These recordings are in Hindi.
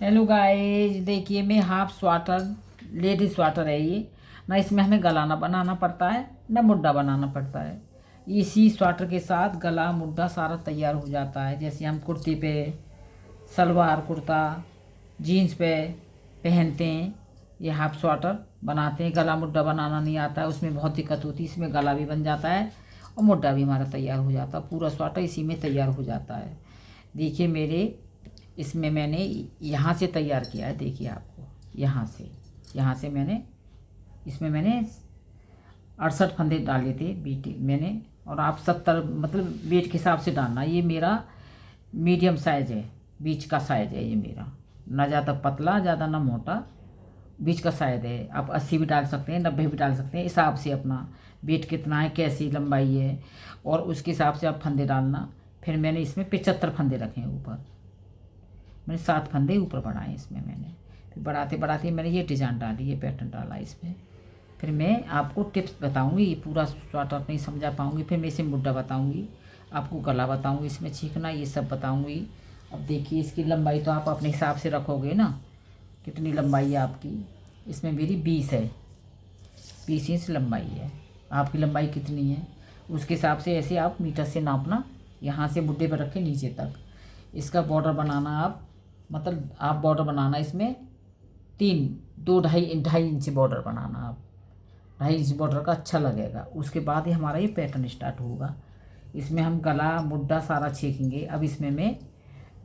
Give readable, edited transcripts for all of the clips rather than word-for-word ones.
हेलो गाइस, देखिए मैं हाफ स्वेटर, लेडीज स्वेटर है ये। ना इसमें हमें गला ना बनाना पड़ता है ना मुड्ढा बनाना पड़ता है। इसी स्वेटर के साथ गला मुड्ढा सारा तैयार हो जाता है। जैसे हम कुर्ती पे, सलवार कुर्ता, जीन्स पे पहनते हैं, ये हाफ स्वेटर बनाते हैं। गला मुड्ढा बनाना नहीं आता है, उसमें बहुत दिक्कत होती है। इसमें गला भी बन जाता है और मुड्ढा भी हमारा तैयार हो जाता है। पूरा स्वेटर इसी में तैयार हो जाता है। देखिए मेरे इसमें मैंने यहाँ से तैयार किया है। देखिए आपको यहाँ से मैंने 68 फंदे डाले थे बीट मैंने। और आप 70, मतलब वेट के हिसाब से डालना। ये मेरा मीडियम साइज़ है, बीच का साइज़ है ये मेरा। ना ज़्यादा पतला ज़्यादा ना मोटा, बीच का साइज़ है। आप 80 भी डाल सकते हैं, 90 भी डाल सकते हैं, हिसाब से अपना वेट कितना है, कैसी लंबाई है, और उसके हिसाब से आप फंदे डालना। फिर मैंने इसमें 75 फंदे रखे हैं ऊपर। मैंने 7 फंदे ऊपर बढ़ाए इसमें मैंने। फिर बढ़ाते बढ़ाते मैंने ये डिज़ाइन डाली, ये पैटर्न डाला इसमें। फिर मैं आपको टिप्स बताऊंगी। ये पूरा स्वेटर नहीं समझा पाऊंगी, फिर मैं इसे मुड्ढा बताऊंगी, आपको गला बताऊंगी, इसमें छींकना ये सब बताऊंगी। अब देखिए इसकी लंबाई तो आप अपने हिसाब से रखोगे ना, कितनी लंबाई है आपकी। इसमें मेरी 20 है, 20 इंच लंबाई है। आपकी लंबाई कितनी है उसके हिसाब से ऐसे आप मीटर से नापना। यहाँ से मुड्ढे पर रखें नीचे तक। इसका बॉर्डर बनाना आप, मतलब आप बॉर्डर बनाना इसमें 2 ढाई इंच बॉर्डर बनाना आप। 2.5 इंच बॉर्डर का अच्छा लगेगा। उसके बाद ही हमारा ये पैटर्न स्टार्ट होगा। इसमें हम गला मुड्ढा सारा छेकेंगे। अब इसमें मैं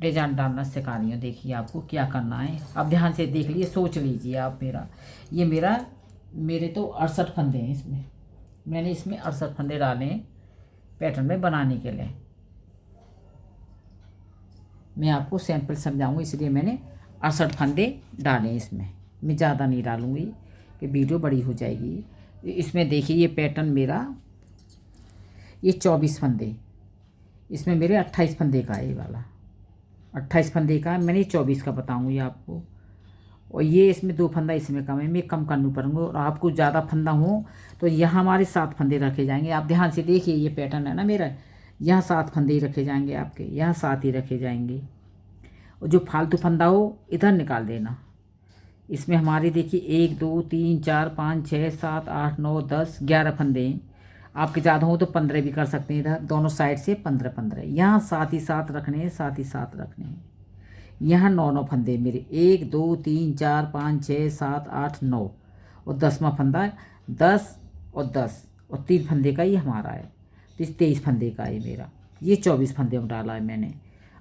डिजाइन डालना सिखा रही हूँ। देखिए आपको क्या करना है, अब ध्यान से देख लीजिए, सोच लीजिए आप। मेरे तो 68 फंदे हैं इसमें। मैंने इसमें 68 फंदे डाले हैं पैटर्न में बनाने के लिए। मैं आपको सैंपल समझाऊंगी, इसलिए मैंने 68 फंदे डाले इसमें। मैं ज़्यादा नहीं डालूँगी कि वीडियो बड़ी हो जाएगी। इसमें देखिए ये पैटर्न मेरा, ये 24 फंदे, इसमें मेरे 28 फंदे का है ये वाला। 28 फंदे का मैंने 24 का बताऊँगी आपको। और ये इसमें 2 फंदा इसमें कम है, मैं कम करनी पड़ूँगी। और आपको ज़्यादा फंदा हो तो यहाँ हमारे 7 फंदे रखे जाएंगे। आप ध्यान से देखिए, ये पैटर्न है ना मेरा, यहाँ 7 फंदे ही रखे जाएंगे आपके, यहाँ 7 ही रखे जाएंगे। और जो फालतू फंदा हो इधर निकाल देना। इसमें हमारे देखिए 1 2 3 4 5 6 7 8 9 10 11 फंदे हैं। आपके ज़्यादा हो तो 15 भी कर सकते हैं। इधर दोनों साइड से 15 15, यहाँ साथ ही साथ रखने हैं, साथ ही साथ रखने हैं। यहाँ 9 9 फंदे मेरे, 1 2 3 4 5 6 7 8 9, और 10वां फंदा 10 और 10 और 3 फंदे का ये हमारा है। तो इस 23 फंदे का है मेरा। ये 24 फंदे में डाला है मैंने।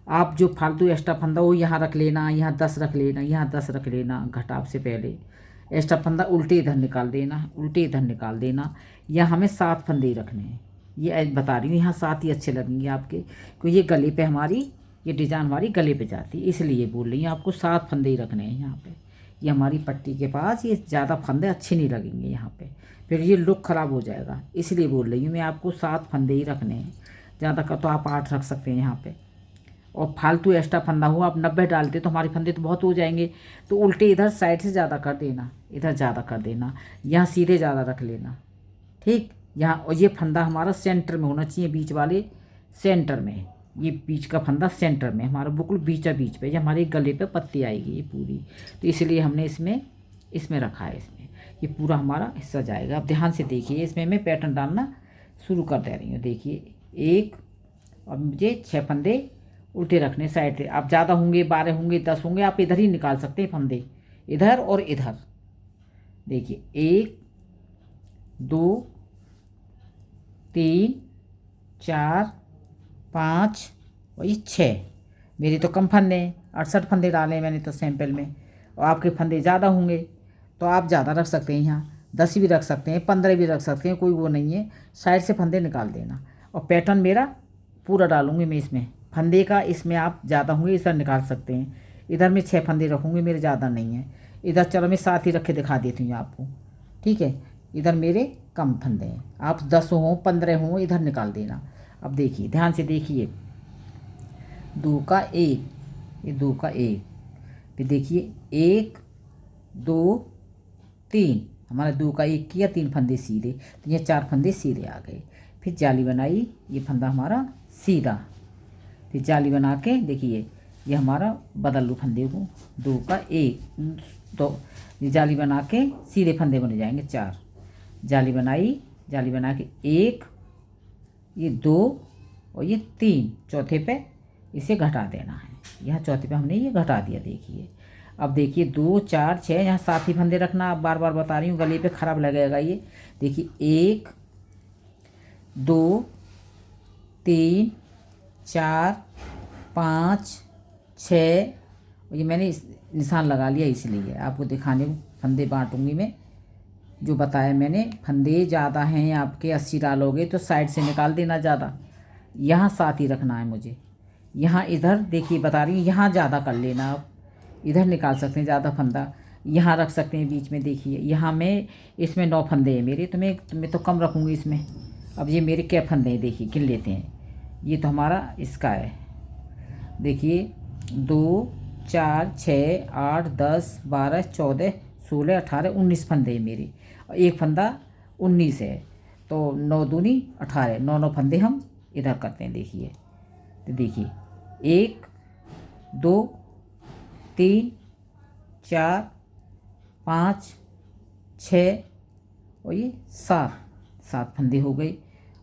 आप जो फालतू एक्स्ट्रा फंदा हो यहाँ रख लेना, यहाँ 10 रख लेना, यहाँ 10 रख लेना, घटाव से पहले एक्स्ट्रा फंदा उल्टे इधर निकाल देना, उल्टे इधर निकाल देना। यहाँ हमें 7 फंदे ही रखने हैं। ये बता रही हूँ, यहाँ 7 ही अच्छे लगेंगे आपके, क्योंकि ये गले पे हमारी, ये डिज़ाइन हमारी गले पे जाती है, इसलिए बोल रही हूँ आपको 7 फंदे ही रखने हैं यहाँ पे। ये हमारी पट्टी के पास ये ज़्यादा फंदे अच्छे नहीं लगेंगे यहाँ पे, फिर ये लुक ख़राब हो जाएगा, इसलिए बोल रही हूँ मैं आपको 7 फंदे ही रखने हैं। ज़्यादा का तो आप 8 रख सकते हैं यहाँ पे। और फालतू एक्स्ट्रा फंदा हुआ आप 90 डालते तो हमारे फंदे तो बहुत हो जाएंगे। तो उल्टे इधर साइड से ज़्यादा कर देना, इधर ज़्यादा कर देना, यहाँ सीधे ज़्यादा रख लेना, ठीक। यहाँ, और ये फंदा हमारा सेंटर में होना चाहिए, बीच वाले सेंटर में। ये बीच का फंदा सेंटर में हमारा, बिल्कुल बीचा बीच पे, ये हमारे गले पे पत्ती आएगी ये पूरी। तो इसलिए हमने इसमें रखा है। इसमें ये पूरा हमारा हिस्सा जाएगा। अब ध्यान से देखिए, इसमें मैं पैटर्न डालना शुरू कर दे रही हूँ। देखिए 1, और मुझे 6 फंदे उल्टे रखने साइड से। आप ज़्यादा होंगे, 12 होंगे, 10 होंगे, आप इधर ही निकाल सकते हैं फंदे, इधर और इधर। देखिए 1 2 3 4 5 और ये 6। मेरे तो कम फंदे हैं, 68 फंदे डाले हैं मैंने तो सैंपल में। और आपके फंदे ज़्यादा होंगे तो आप ज़्यादा रख सकते हैं, यहाँ 10 भी रख सकते हैं, 15 भी रख सकते हैं, कोई वो नहीं है। साइड से फंदे निकाल देना। और पैटर्न मेरा पूरा डालूंगी मैं इसमें फंदे का। इसमें आप ज़्यादा होंगे इधर निकाल सकते हैं। इधर मैं 6 फंदे रखूँगी, मेरे ज़्यादा नहीं है। इधर चलो मैं 7 ही रख के दिखा देती हूँ आपको, ठीक है। इधर मेरे कम फंदे हैं, आप 10 हों 15 हों इधर निकाल देना। अब देखिए ध्यान से देखिए, 2 का 1, ये 2 का 1, फिर देखिए 1 2 3, हमारा 2 का 1 किया, 3 फंदे सीधे, तो ये 4 फंदे सीधे आ गए। फिर जाली बनाई, ये फंदा हमारा सीधा, फिर जाली बना के देखिए ये हमारा बदल लूँ फंदे को, 2 का 1 2, ये जाली बना के सीधे फंदे बन जाएंगे 4, जाली बनाई, जाली बना के 1, ये 2 और ये 3, चौथे पे इसे घटा देना है। यहाँ चौथे पे हमने ये घटा दिया। देखिए अब देखिए 2 4 6, यहाँ 7 ही फंदे रखना। आप बार बार बता रही हूँ, गले पे खराब लगेगा ये। देखिए 1 2 3 4 5 6, ये मैंने निशान लगा लिया इसलिए आपको दिखाने को। फंदे बांटूंगी मैं, जो बताया मैंने। फंदे ज़्यादा हैं आपके, 80 डालोगे तो साइड से निकाल देना ज़्यादा। यहाँ 7 ही रखना है मुझे। यहाँ इधर देखिए बता रही हूँ, यहाँ ज़्यादा कर लेना आप, इधर निकाल सकते हैं ज़्यादा फंदा, यहाँ रख सकते हैं बीच में। देखिए यहाँ मैं इसमें 9 फंदे हैं मेरे, तो मैं तो कम रखूँगी इसमें। अब ये मेरे क्या फंदे हैं देखिए, गिन लेते हैं। ये तो हमारा इसका है, देखिए 2 4 6 8 10 12 14 16 18 19 फंदे हैं मेरे, और एक फंदा 19 है, तो 9 दूनी 18, 9 फंदे हम इधर करते हैं। देखिए तो देखिए 1 2 3 4 5 6 और ये 7 फंदे हो गए,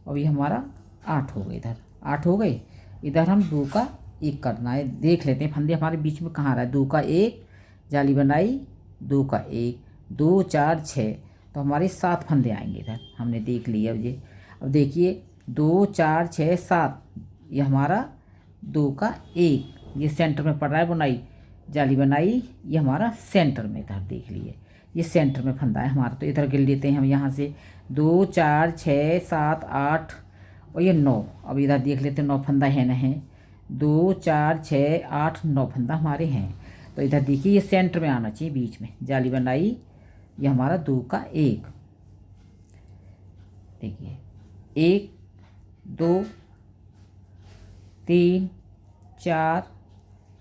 और ये हमारा 8 हो गए। इधर 8 हो गए, इधर हम 2 का 1 करना है। देख लेते हैं फंदे हमारे बीच में कहाँ रहा है। 2 का 1, जाली बनाई, 2 का 1 2 4 6, तो हमारे 7 फंदे आएंगे इधर। हमने देख लिया ये। अब देखिए 2 4 6 7, ये हमारा 2 का 1, ये सेंटर में पड़ रहा है बुनाई, जाली बनाई, ये हमारा सेंटर में। इधर देख लिए ये सेंटर में फंदा है हमारा, तो इधर गिन लेते हैं हम यहाँ से। 2 4 6 7 8 और ये 9। अब इधर देख लेते हैं 9 फंदा है ना है। 2 4 6 8 9 फंदा हमारे हैं, तो इधर देखिए ये सेंटर में आना चाहिए बीच में। जाली बनाई, ये हमारा 2 का 1, देखिए 1 2 3 4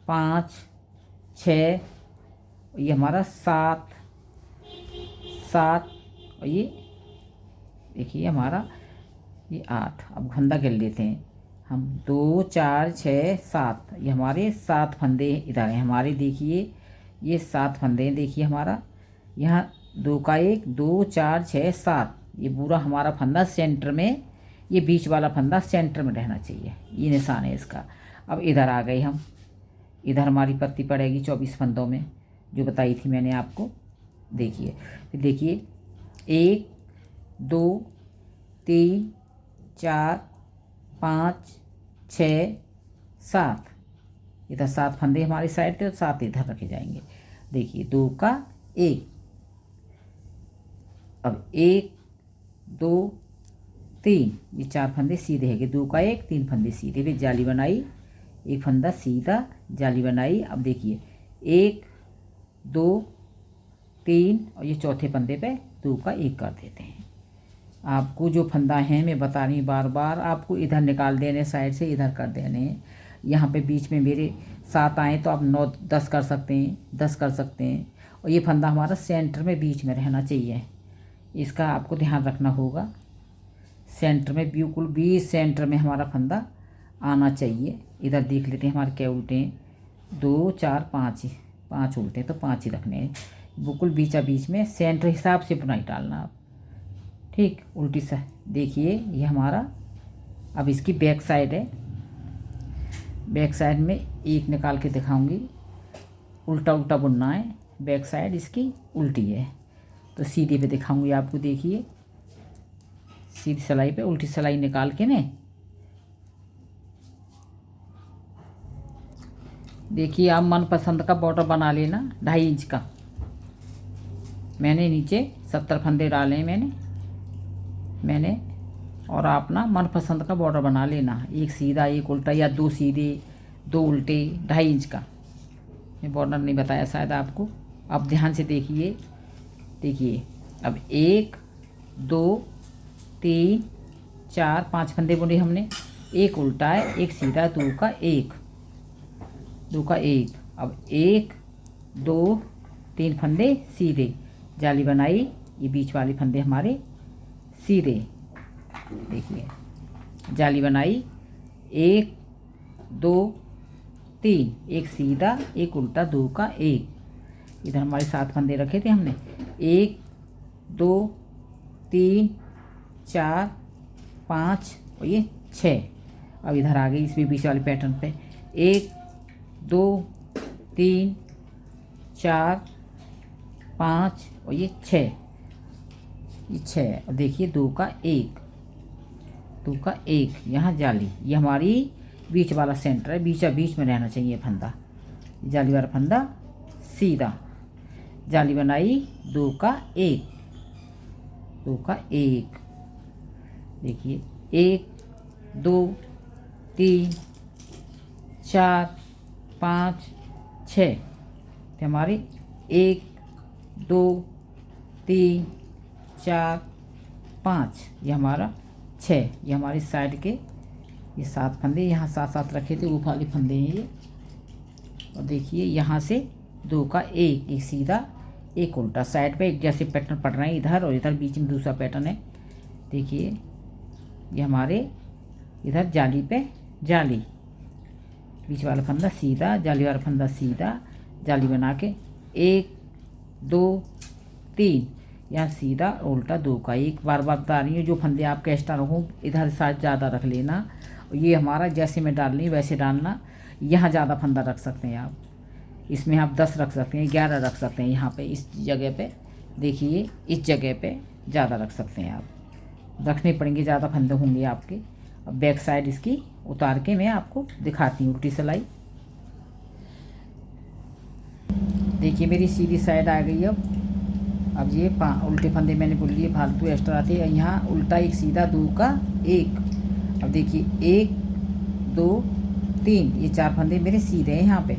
5 6, ये हमारा 7 और ये देखिए हमारा ये 8। अब फंदा गिन लेते हैं हम। 2 4 6 7, ये हमारे 7 फंदे इधर हैं हमारे। देखिए ये 7 फंदे हैं, देखिए हमारा यहाँ 2 का 1 2 4 6 7, ये पूरा हमारा फंदा सेंटर में, ये बीच वाला फंदा सेंटर में रहना चाहिए, ये निशान है इसका। अब इधर आ गए हम, इधर हमारी पत्ती पड़ेगी 24 फंदों में, जो बताई थी मैंने आपको। देखिए फिर देखिए 1 2 3 4 5 6 7, इधर 7 फंदे हमारी साइड थे, तो 7 इधर रखे जाएंगे। देखिए 2 का 1, अब 1 2 3, ये 4 फंदे सीधे है। 2 का 1 3 फंदे सीधे, फिर जाली बनाई, एक फंदा सीधा, जाली बनाई। अब देखिए 1 2 3 और ये चौथे फंदे पे 2 का 1 कर देते हैं। आपको जो फंदा है मैं बता रही बार बार, आपको इधर निकाल देने साइड से, इधर कर देने हैं। यहाँ पे बीच में मेरे 7 आए, तो आप 9 10 कर सकते हैं, 10 कर सकते हैं। और ये फंदा हमारा सेंटर में बीच में रहना चाहिए, इसका आपको ध्यान रखना होगा। सेंटर में बिल्कुल बीच सेंटर में हमारा फंदा आना चाहिए। इधर देख लेते हैं हमारे क्या उल्टे हैं, 2 4 5 उल्टे, तो 5 ही रखने हैं। बिल्कुल बीचा बीच में सेंटर हिसाब से बुनाई डालना आप, ठीक। उल्टी सा देखिए ये हमारा। अब इसकी बैक साइड है, बैक साइड में एक निकाल के दिखाऊंगी। उल्टा उल्टा बुनना है, बैक साइड इसकी उल्टी है, तो सीधे पे दिखाऊंगी आपको। देखिए सीधी सिलाई पे उल्टी सिलाई निकाल के ने, देखिए आप मनपसंद का बॉर्डर बना लेना 2.5 इंच का। मैंने नीचे 70 फंदे डाले हैं मैंने, और अपना मनपसंद का बॉर्डर बना लेना, एक सीधा एक उल्टा, या 2 सीधे 2 उल्टे, 2.5 इंच का। मैं बॉर्डर नहीं बताया शायद आपको। अब ध्यान से देखिए, देखिए अब 1 2 3 4 5 फंदे बुने हमने, एक उल्टा है एक सीधा, 2 का 1 2 का 1। अब 1 2 3 फंदे सीधे, जाली बनाई, ये बीच वाले फंदे हमारे सीधे। देखिए जाली बनाई, 1 2 3, एक सीधा एक उल्टा, 2 का 1। इधर हमारे 7 फंदे रखे थे हमने, 1 2 3 4 5 और ये 6। अब इधर आ गई इस भी बीच वाले पैटर्न पे, 1 2 3 4 5 और ये 6, ये 6। और देखिए 2 का 1, 2 का 1, यहाँ जाली, ये हमारी बीच वाला सेंटर है, बीच में रहना चाहिए फंदा, जाली वाला फंदा सीधा, जाली बनाई, 2 का 1, 2 का 1। देखिए 1 2 3 4 5 6, तो हमारे 1 2 3 4 5, ये हमारा 6, ये हमारी साइड के ये 7 फंदे यहाँ 7 रखे थे, वो वाले फंदे हैं ये। और देखिए यहाँ से 2 का 1, एक सीधा एक उल्टा, साइड पे एक जैसे पैटर्न पड़ रहे हैं, इधर और इधर बीच में दूसरा पैटर्न है। देखिए ये हमारे इधर जाली पे जाली, बीच वाला फंदा सीधा, जाली वाला फंदा सीधा, जाली बना के 1 2 3, यहाँ सीधा उल्टा, 2 का 1। बार बार बता रही हूँ, जो फंदे आपके एक्स्ट्रा रखूँ इधर साइड ज़्यादा रख लेना, ये हमारा जैसे मैं डाल रही वैसे डालना। यहाँ ज़्यादा फंदा रख सकते हैं आप, इसमें आप 10 रख सकते हैं, 11 रख सकते हैं, यहाँ पे इस जगह पे देखिए, इस जगह पे ज़्यादा रख सकते हैं आप, रखने पड़ेंगे, ज़्यादा फंदे होंगे आपके। अब बैक साइड इसकी उतार के मैं आपको दिखाती हूँ उल्टी सिलाई। देखिए मेरी सीधी साइड आ गई। अब ये उल्टे फंदे मैंने बोल लिए फालतू एक्स्ट्रा थे, यहाँ उल्टा एक सीधा, 2 का 1। अब देखिए 1 2 3, ये 4 फंदे मेरे सीधे हैं, यहाँ पे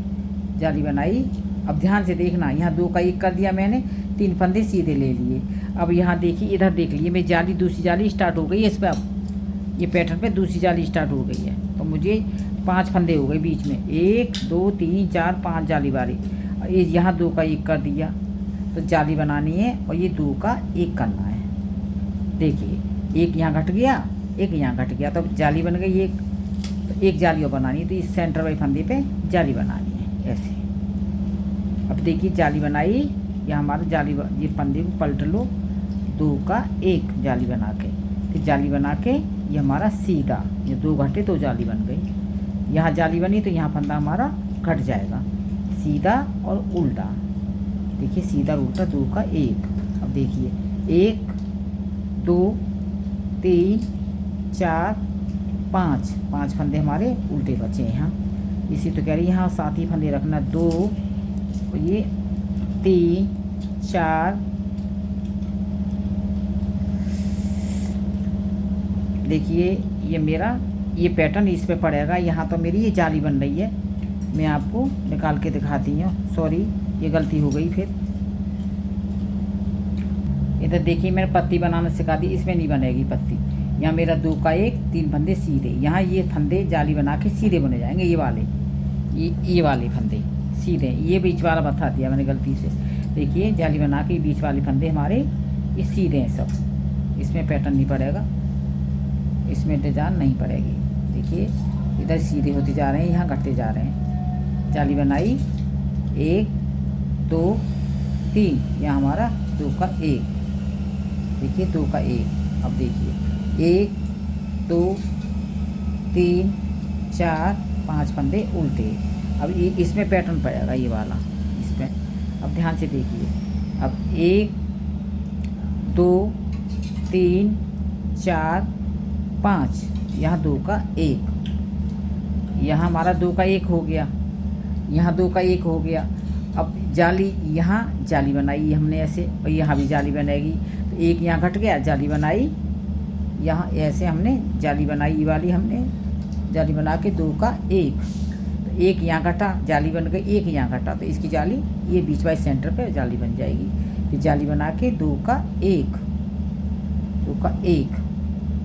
जाली बनाई। अब ध्यान से देखना, यहाँ 2 का 1 कर दिया मैंने, 3 फंदे सीधे ले लिए। अब यहाँ देखिए, इधर देख लीजिए मेरी जाली, दूसरी जाली स्टार्ट हो गई है इस पर, अब ये पैटर्न पे दूसरी जाली स्टार्ट हो गई है, तो मुझे 5 फंदे हो गए बीच में, 1 2 3 4 5 जाली वाली। ये यहाँ 2 का 1 कर दिया, तो जाली बनानी है और ये 2 का 1 करना है। देखिए 1 यहाँ घट गया, 1 यहाँ घट गया, तो जाली बन गई 1, तो 1 जाली और बनानी है, तो इस सेंटर वाले फंदे पे जाली बनानी है ऐसे। अब देखिए जाली बनाई, या हमारा जाली, ये फंदे को पलट लो, 2 का 1 जाली बना के, फिर जाली बना के ये हमारा सीधा, ये 2 घटे तो जाली बन गई। यहाँ जाली बनी तो यहाँ फंदा हमारा घट जाएगा, सीधा और उल्टा। देखिए सीधा उल्टा, 2 का 1। अब देखिए 1 2 3 4 5 फंदे हमारे उल्टे बचे हैं यहाँ, इसी तो कह रही है यहाँ 7 ही फंदे रखना, 2 और ये 3 4। देखिए ये मेरा ये पैटर्न इस पे पड़ेगा, यहाँ तो मेरी ये जाली बन रही है, मैं आपको निकाल के दिखाती हूँ, सॉरी ये गलती हो गई। फिर इधर देखिए मैंने पत्ती बनाना सिखा दी, इसमें नहीं बनेगी पत्ती, यहाँ मेरा 2 का 1, 3 फंदे सीधे, यहाँ ये फंदे जाली बना के सीधे बने जाएंगे, ये वाले, ये वाले फंदे सीधे, ये बीच वाला बता दिया मैंने गलती से। देखिए जाली बना के बीच वाले फंदे हमारे ये सीधे हैं सब, इसमें पैटर्न नहीं पड़ेगा, इसमें डिजाइन नहीं पड़ेगी। देखिए इधर सीधे होते जा रहे हैं, यहाँ घटते जा रहे हैं, जाली बनाई 1 2 3, यहाँ हमारा 2 का 1। देखिए 2 का 1। अब देखिए 1 2 3 4 5 फंदे उल्टे। अब ये इसमें पैटर्न पड़ेगा, ये वाला इसमें। अब ध्यान से देखिए, अब 1 2 3 4 5, यहाँ 2 का 1, यहाँ हमारा 2 का 1 हो गया, यहाँ 2 का 1 हो गया। अब जाली, यहाँ जाली बनाई हमने ऐसे, और यहाँ भी जाली बनेगी, तो 1 यहाँ घट गया, जाली बनाई, यहाँ ऐसे हमने जाली बनाई, ये वाली हमने जाली बना के 2 का 1, तो 1 यहाँ घटा, जाली बन गई, 1 यहाँ घटा, तो इसकी जाली ये बीच वाले सेंटर पे जाली बन जाएगी। फिर जाली बना के 2 का 1, 2 का 1,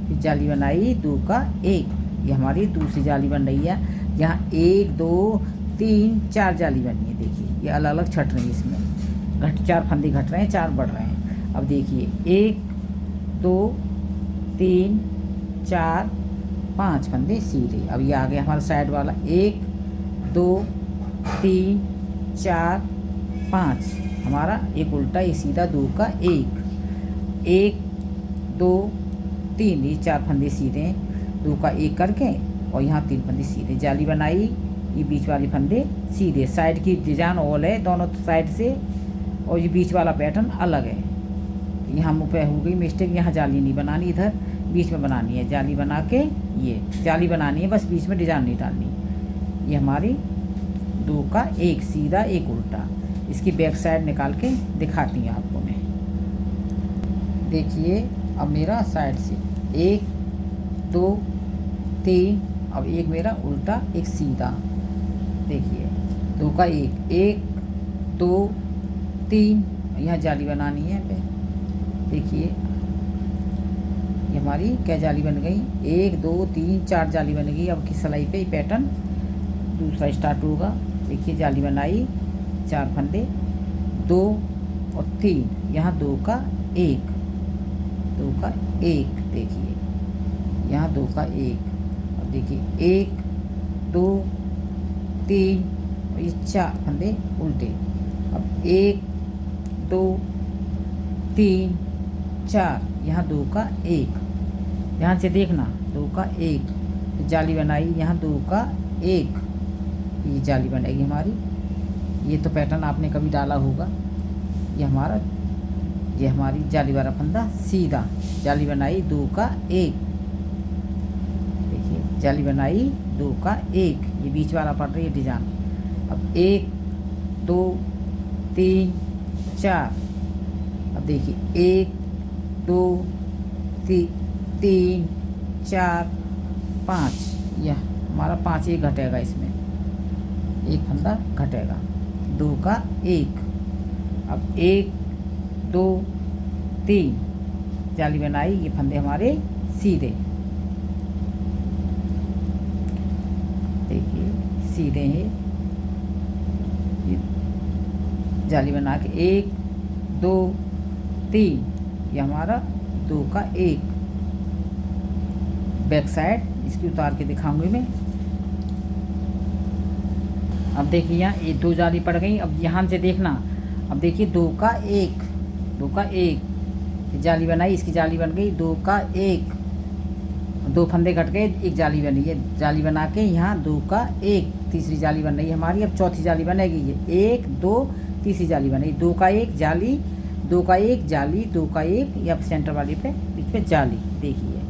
फिर जाली बनाई 2 का 1, ये हमारी दूसरी जाली बन रही है। यहाँ 1 2 3 4 जाली बनी है, देखिए ये अलग अलग छट रही है, इसमें 4 फंदे घट रहे हैं, 4 बढ़ रहे हैं। अब देखिए 1 2 3 4 5 फंदे सीधे। अब ये आ गया हमारा साइड वाला, 1 2 3 4 5 हमारा एक उल्टा एक सीधा 2 का 1 1 2 3 ये 4 फंदे सीधे हैं 2 का 1 करके और यहाँ 3 फंदे सीधे जाली बनाई। ये बीच वाले फंदे सीधे साइड की डिजाइन ऑल है दोनों साइड से और ये बीच वाला पैटर्न अलग है। यहाँ मुँह पे हो गई मिस्टेक, यहाँ जाली नहीं बनानी, इधर बीच में बनानी है जाली बना के। ये जाली बनानी है बस, बीच में डिजाइन नहीं डालनी। ये हमारी 2 का 1 सीधा 1 उल्टा। इसकी बैक साइड निकाल के दिखाती हूँ आपको मैं। देखिए अब मेरा साइड से 1 2 3 अब एक मेरा उल्टा एक सीधा। देखिए 2 का 1 1 2 3 यहाँ जाली बनानी है पे। देखिए ये हमारी क्या जाली बन गई 1 2 3 4 जाली बन गई। अब की सिलाई पे पैटर्न दूसरा स्टार्ट होगा। देखिए जाली बनाई 4 फंदे 2 और 3 यहाँ 2 का 1 2 का 1 देखिए यहाँ 2 का 1। अब देखिए 1 2 3 और ये 4 फंदे उल्टे। अब 1 2 3 4 यहाँ 2 का 1। ध्यान से देखना 2 का 1 जाली बनाई यहाँ 2 का 1 ये जाली बनेगी हमारी। ये तो पैटर्न आपने कभी डाला होगा। ये हमारी जाली वाला फंदा सीधा जाली बनाई 2 का 1। देखिए जाली बनाई 2 का 1 ये बीच वाला पड़ रही है डिजाइन। अब 1 2 3 4 अब देखिए 1 2 3 4 5 यह हमारा 5 एक घटेगा, इसमें एक फंदा घटेगा 2 का 1। अब 1 2 3 जाली बनाई ये फंदे हमारे सीधे। देखिए सीधे हैं ये जाली बना के 1 2 3 ये हमारा 2 का 1। बैक साइड इसकी उतार के दिखाऊंगी मैं। अब देखिए यहाँ ये 2 जाली पड़ गई। अब यहाँ से देखना अब देखिए 2 का 1 जाली बनाई इसकी जाली बन गई 2 का 1 2 फंदे घट गए एक जाली बनी है। जाली बना के यहाँ 2 का 1 तीसरी जाली बन रही है हमारी। अब चौथी जाली बनेगी ये 1 2 तीसरी जाली बनेगी 2 का 1 जाली 2 का 1 जाली 2 का 1 या सेंटर वाली पे बीच में जाली। देखिए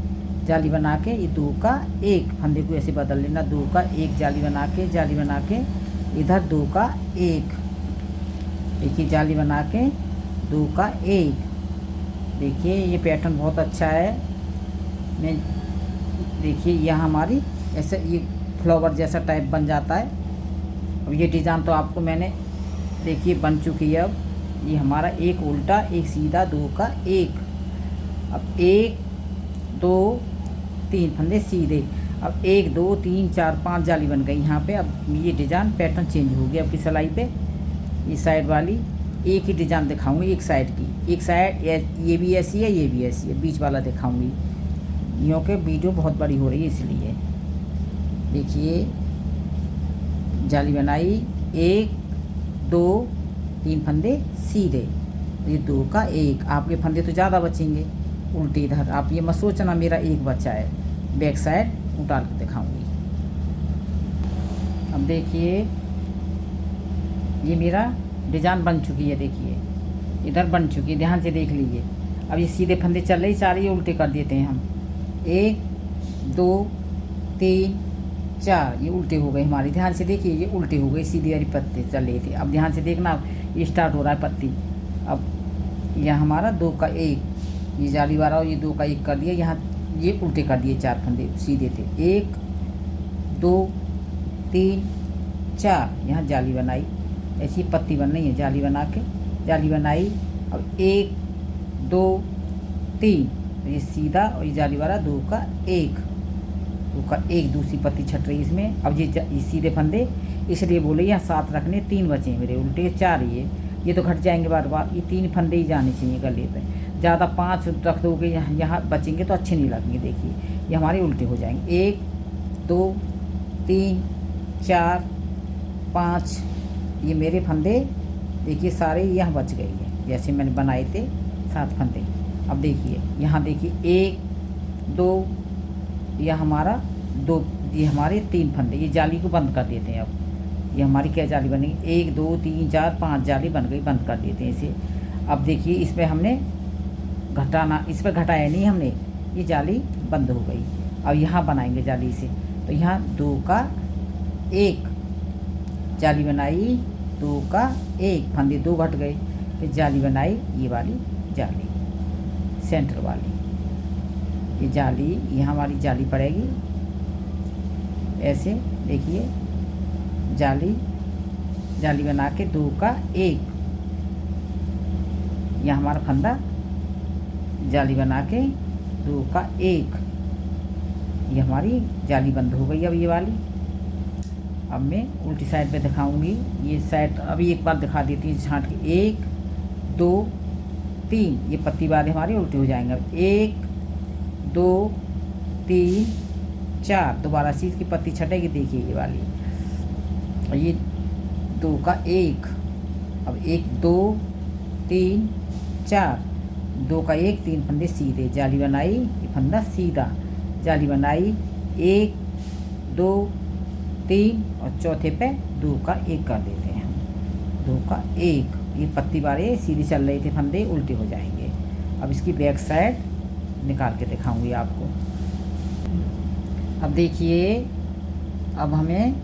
जाली बना के ये 2 का 1 फंदे को ऐसे बदल लेना 2 का 1 जाली बना के इधर 2 का 1। देखिए जाली बना के 2 का 1। देखिए ये पैटर्न बहुत अच्छा है। मैं देखिए यहाँ हमारी ऐसे ये फ्लावर जैसा टाइप बन जाता है। अब ये डिज़ाइन तो आपको मैंने देखिए बन चुकी है। अब ये हमारा एक उल्टा एक सीधा 2 का 1। अब 1 2 3 फंदे सीधे। अब 1 2 3 4 5 जाली बन गई यहाँ पे। अब ये डिज़ाइन पैटर्न चेंज हो गया। अब की सिलाई पे ये साइड वाली एक ही डिज़ाइन दिखाऊंगी एक साइड की। एक साइड ये भी ऐसी है ये भी ऐसी है, बीच वाला दिखाऊंगी क्योंकि वीडियो बहुत बड़ी हो रही है इसलिए। देखिए जाली बनाई 1 2 3 फंदे सीधे ये 2 का 1। आपके फंदे तो ज़्यादा बचेंगे उल्टे इधर, आप ये मत सोचना मेरा एक बच्चा है। बैक साइड उतार के दिखाऊंगी। अब देखिए ये मेरा डिज़ाइन बन चुकी है। देखिए इधर बन चुकी है, ध्यान से देख लीजिए। अब ये सीधे फंदे चल रही चार ये उल्टे कर देते हैं हम 1 2 3 4 ये उल्टे हो गए हमारे। ध्यान से देखिए ये उल्टे हो गए सीधी वाली पत्ते चल रहे थे। अब ध्यान से देखना ये स्टार्ट हो रहा है पत्ती। अब यह हमारा 2 का 1 ये जाली वाला और ये 2 का 1 कर दिया। यहाँ ये उल्टे कर दिए 4 फंदे सीधे थे 1 2 3 4 यहाँ जाली बनाई ऐसी पत्ती बन रही है। जाली बना के जाली बनाई। अब 1 2 3 ये सीधा और ये जाली वाला 2 का 1 2 का 1 दूसरी पत्ती छट रही इसमें। अब ये सीधे फंदे इसलिए बोले यहाँ 7 रखने 3 बचे मेरे उल्टे 4 ये तो घट जाएंगे बार बार। ये 3 फंदे ही जाने चाहिए गले पे, ज़्यादा 5 रख दोगे यहाँ बचेंगे तो अच्छे नहीं लगेंगे। देखिए ये हमारे उल्टे हो जाएंगे 1 2 3 4 5 ये मेरे फंदे देखिए सारे यहाँ बच गई है, जैसे मैंने बनाए थे 7 फंदे। अब देखिए यहाँ देखिए 1 2 यह हमारा 2, ये हमारे 3 फंदे। ये जाली को बंद कर देते हैं। अब ये हमारी क्या जाली बनेगी, 1 2 3 4 5 जाली बन गई, बंद कर देते हैं इसे। अब देखिए इस पर हमने घटाना, इस पर घटाया नहीं हमने, ये जाली बंद हो गई। अब यहाँ बनाएंगे जाली से, तो यहाँ 2 का 1 जाली बनाई, 2 का 1 फंदे 2 घट गए, फिर जाली बनाई ये वाली जाली सेंटर वाली। ये जाली यहाँ हमारी जाली पड़ेगी ऐसे, देखिए जाली बना के 2 का 1 यहाँ हमारा फंदा, जाली बना के 2 का 1 ये हमारी जाली बंद हो गई। अब ये वाली, अब मैं उल्टी साइड पे दिखाऊंगी। ये साइड अभी एक बार दिखा देती हूँ छांट के। 1 2 3 ये पत्ती वाले हमारे उल्टे हो जाएंगे। 1 2 3 4 दोबारा से इसकी पत्ती छटेगी, देखिए ये वाली। और ये 2 का 1, अब 1 2 3 4 2 का 1 3 फंदे सीधे, जाली बनाई, ये फंदा सीधा, जाली बनाई 1 2 3 और चौथे पे 2 का 1 कर देते हैं हम। 2 का 1 ये पत्ती वाले सीधे चल रहे थे फंदे, उल्टे हो जाएंगे। अब इसकी बैक साइड निकाल के दिखाऊंगी आपको। अब देखिए, अब हमें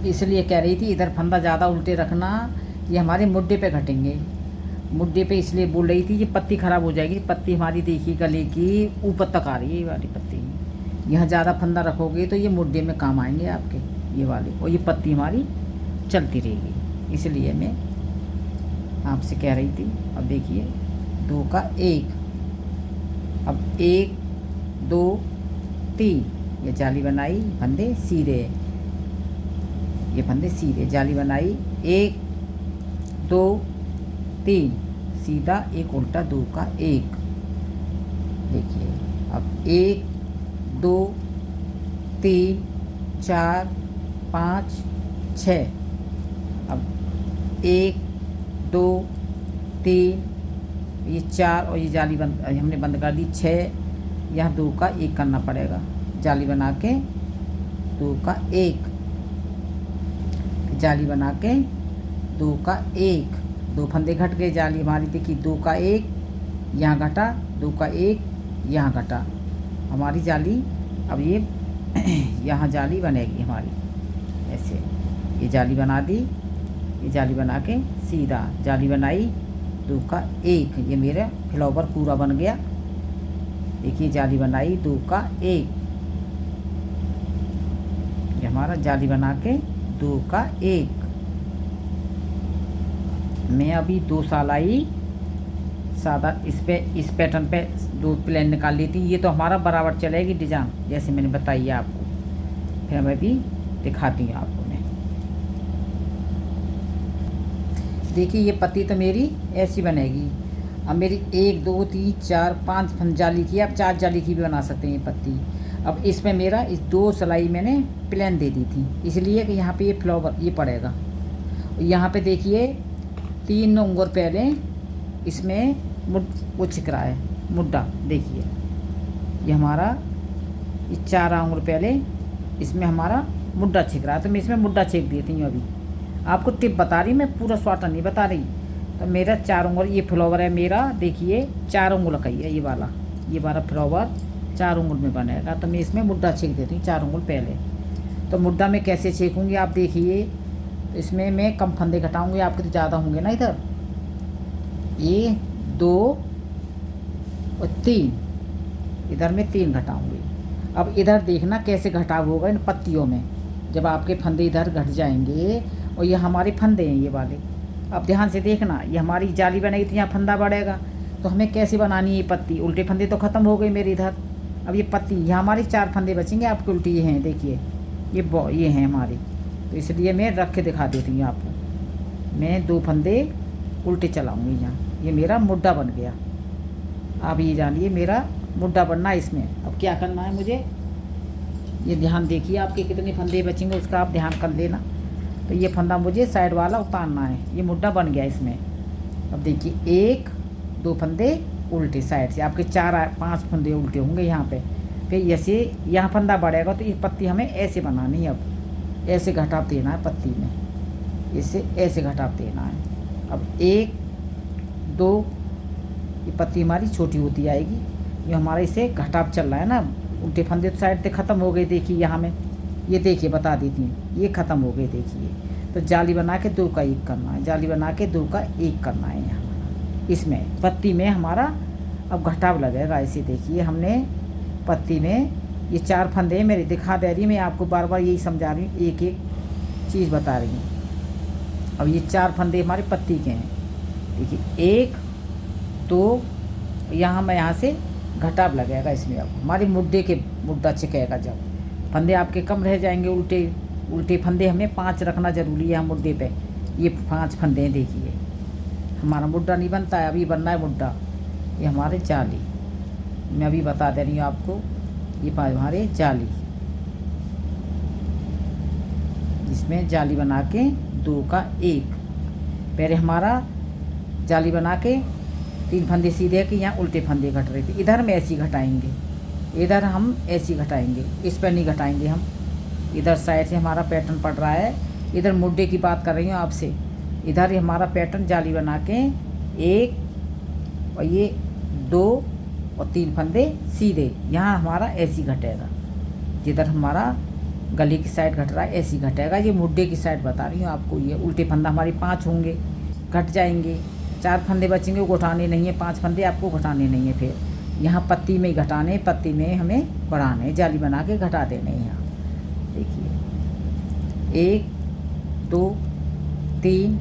इसलिए कह रही थी इधर फंदा ज़्यादा उल्टे रखना, ये हमारे मुड्डे पे घटेंगे। मुड्डे पे इसलिए बोल रही थी ये पत्ती ख़राब हो जाएगी। पत्ती हमारी देखिए गले की ऊपर तक आ रही है, ये वाली पत्ती। यहाँ ज़्यादा फंदा रखोगे तो ये मुड्डे में काम आएंगे आपके ये वाले, और ये पत्ती हमारी चलती रहेगी, इसलिए मैं आपसे कह रही थी। अब देखिए 2 का 1, अब 1 2 3 ये जाली बनाई, फंदे सीधे, ये फंदे सीधे, जाली बनाई 1 2 3 सीधा, एक उल्टा, 2 का 1 देखिए। अब 1 2 3 4 5 6, अब 1 2 3 ये 4 और ये जाली बंद हमने बंद कर दी 6, यहाँ 2 का 1 करना पड़ेगा, जाली बना के 2 का 1, जाली बना के 2 का 1, 2 फंदे घट गए, जाली हमारी देखी 2 का 1 यहाँ घटा, 2 का 1 यहाँ घटा हमारी जाली। अब ये यहाँ जाली बनेगी हमारी ऐसे, ये जाली बना दी, ये जाली बना के सीधा, जाली बनाई 2 का 1 ये मेरा फ्लावर पूरा बन गया। देखिए जाली बनाई 2 का 1 ये हमारा जाली बना के 2 का 1। मैं अभी 2 साल आई सादा इस पैटर्न पे 2 प्लेन निकाल लेती। ये तो हमारा बराबर चलेगी डिजाइन, जैसे मैंने बताई है आपको। फिर मैं भी दिखाती हूँ आपको। मैं देखिए ये पत्ती तो मेरी ऐसी बनेगी। अब मेरी 1 2 3 4 5 फंद जाली की, आप 4 जाली की भी बना सकते हैं ये पत्ती। अब इसमें मेरा इस 2 सिलाई मैंने प्लेन दे दी थी, इसलिए कि यहाँ पे ये फ्लावर ये पड़ेगा। यहाँ पे देखिए 3 उंगल पहले इसमें वो छिक रहा है मुड्डा, देखिए ये हमारा ये 4 उंगल पहले इसमें हमारा मुड्डा छिक रहा है, तो मैं इसमें मुड्डा छेक देती हूँ। अभी आपको टिप बता रही, मैं पूरा स्वाटा नहीं बता रही। तो मेरा 4 उंगल ये फ्लावर है मेरा, देखिए 4 उंगल का ही है ये वाला फ्लावर 4 उंगल में बनेगा। तो मैं इसमें मुड्डा छेक देती हूँ 4 उंगल पहले। तो मुड्डा मैं कैसे छेकूँगी आप देखिए, तो इसमें मैं कम फंदे घटाऊँगी, आपके तो ज़्यादा होंगे ना। इधर ये 2 और 3, इधर मैं 3 घटाऊँगी। अब इधर देखना कैसे घटाव होगा इन पत्तियों में, जब आपके फंदे इधर घट जाएंगे और ये हमारे फंदे हैं ये वाले। अब ध्यान से देखना, ये हमारी जाली बनेगी तो यहाँ फंदा बढ़ेगा, तो हमें कैसे बनानी है ये पत्ती। उल्टे फंदे तो ख़त्म हो गए मेरे इधर। अब ये पत्ती यहाँ हमारे 4 फंदे बचेंगे, आपके उल्टी ये हैं, देखिए ये हैं हमारे। तो इसलिए मैं रख के दिखा देती हूँ आपको। मैं 2 फंदे उल्टे चलाऊँगी यहाँ, ये मेरा मुड्डा बन गया। आप ये जानिए मेरा मुड्डा बनना है इसमें। अब क्या करना है मुझे, ये ध्यान देखिए आपके कितने फंदे बचेंगे उसका आप ध्यान कर लेना। तो ये फंदा मुझे साइड वाला उतारना है। ये मुड्ढा बन गया इसमें। अब देखिए 1 2 फंदे उल्टे साइड से, आपके 4 5 फंदे उल्टे होंगे यहाँ पे। फिर ऐसे यहाँ फंदा बढ़ेगा तो ये पत्ती हमें ऐसे बनानी है। अब ऐसे घटाव देना है पत्ती में, इससे ऐसे घटाव देना है। अब 1 2 ये पत्ती हमारी छोटी होती आएगी। ये हमारा इसे घटाव चल रहा है ना। उल्टे फंदे तो साइड से ख़त्म हो गए। देखिए यहाँ में ये देखिए बता देती हूँ, ये ख़त्म हो गए देखिए। तो जाली बना के 2 का 1 करना है, जाली बना के 2 का 1 करना है यहाँ इसमें पत्ती में हमारा। अब घटाव लगेगा ऐसे। देखिए हमने पत्ती में ये 4 फंदे मेरे दिखा दे रही, मैं आपको बार बार यही समझा रही हूँ, एक एक चीज़ बता रही हूँ। अब ये 4 फंदे हमारे पत्ती के हैं। देखिए 1 2 यहाँ मैं यहाँ से घटाव लगेगा इसमें। अब हमारे मुड्ढा चिकेगा। जब फंदे आपके कम रह जाएंगे, उल्टे फंदे हमें 5 रखना ज़रूरी है मुड्ढे पे। ये 5 फंदे हैं देखिए। हमारा मुड्ढा नहीं बनता है, अभी बनना है मुड्ढा। ये हमारे जाली, मैं अभी बता दे रही हूँ आपको। ये हमारे जाली, इसमें जाली बना के 2 का 1। पहले हमारा जाली बना के 3 फंदे सीधे कि यहाँ उल्टे फंदे घट रहे थे। इधर में ऐसी घटाएंगे, इधर हम ऐसी घटाएंगे, इस पर नहीं घटाएंगे हम। इधर साइड से हमारा पैटर्न पड़ रहा है। इधर मुड्ढे की बात कर रही हूँ आपसे। इधर हमारा पैटर्न जाली बना के 1 और ये 2 और 3 फंदे सीधे, यहाँ हमारा ऐसी घटेगा। जिधर हमारा गले की साइड घट रहा है ऐसी घटेगा। ये मुड्ढे की साइड बता रही हूँ आपको। ये उल्टे फंदा हमारी 5 होंगे, घट जाएंगे। 4 फंदे बचेंगे, वो घटाने नहीं है। 5 फंदे आपको घटाने नहीं है। फिर यहाँ पत्ती में ही घटाने, पत्ती में हमें बढ़ाने, जाली बना के घटा देने। यहाँ देखिए 1 2 3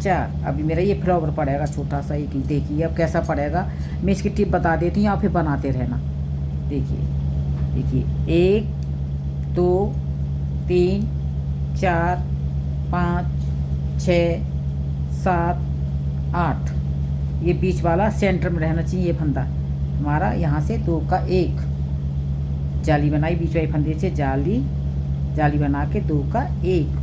4। अभी मेरा ये फ्लावर पड़ेगा छोटा सा एक ही। देखिए अब कैसा पड़ेगा, मैं इसकी टिप बता देती हूँ, आप फिर बनाते रहना। देखिए 1 2 3 4 5 6 7 8। ये बीच वाला सेंटर में रहना चाहिए। ये फंदा हमारा यहाँ से 2 का 1, जाली बनाई बीच वाले फंदे से, जाली बना के 2 का 1।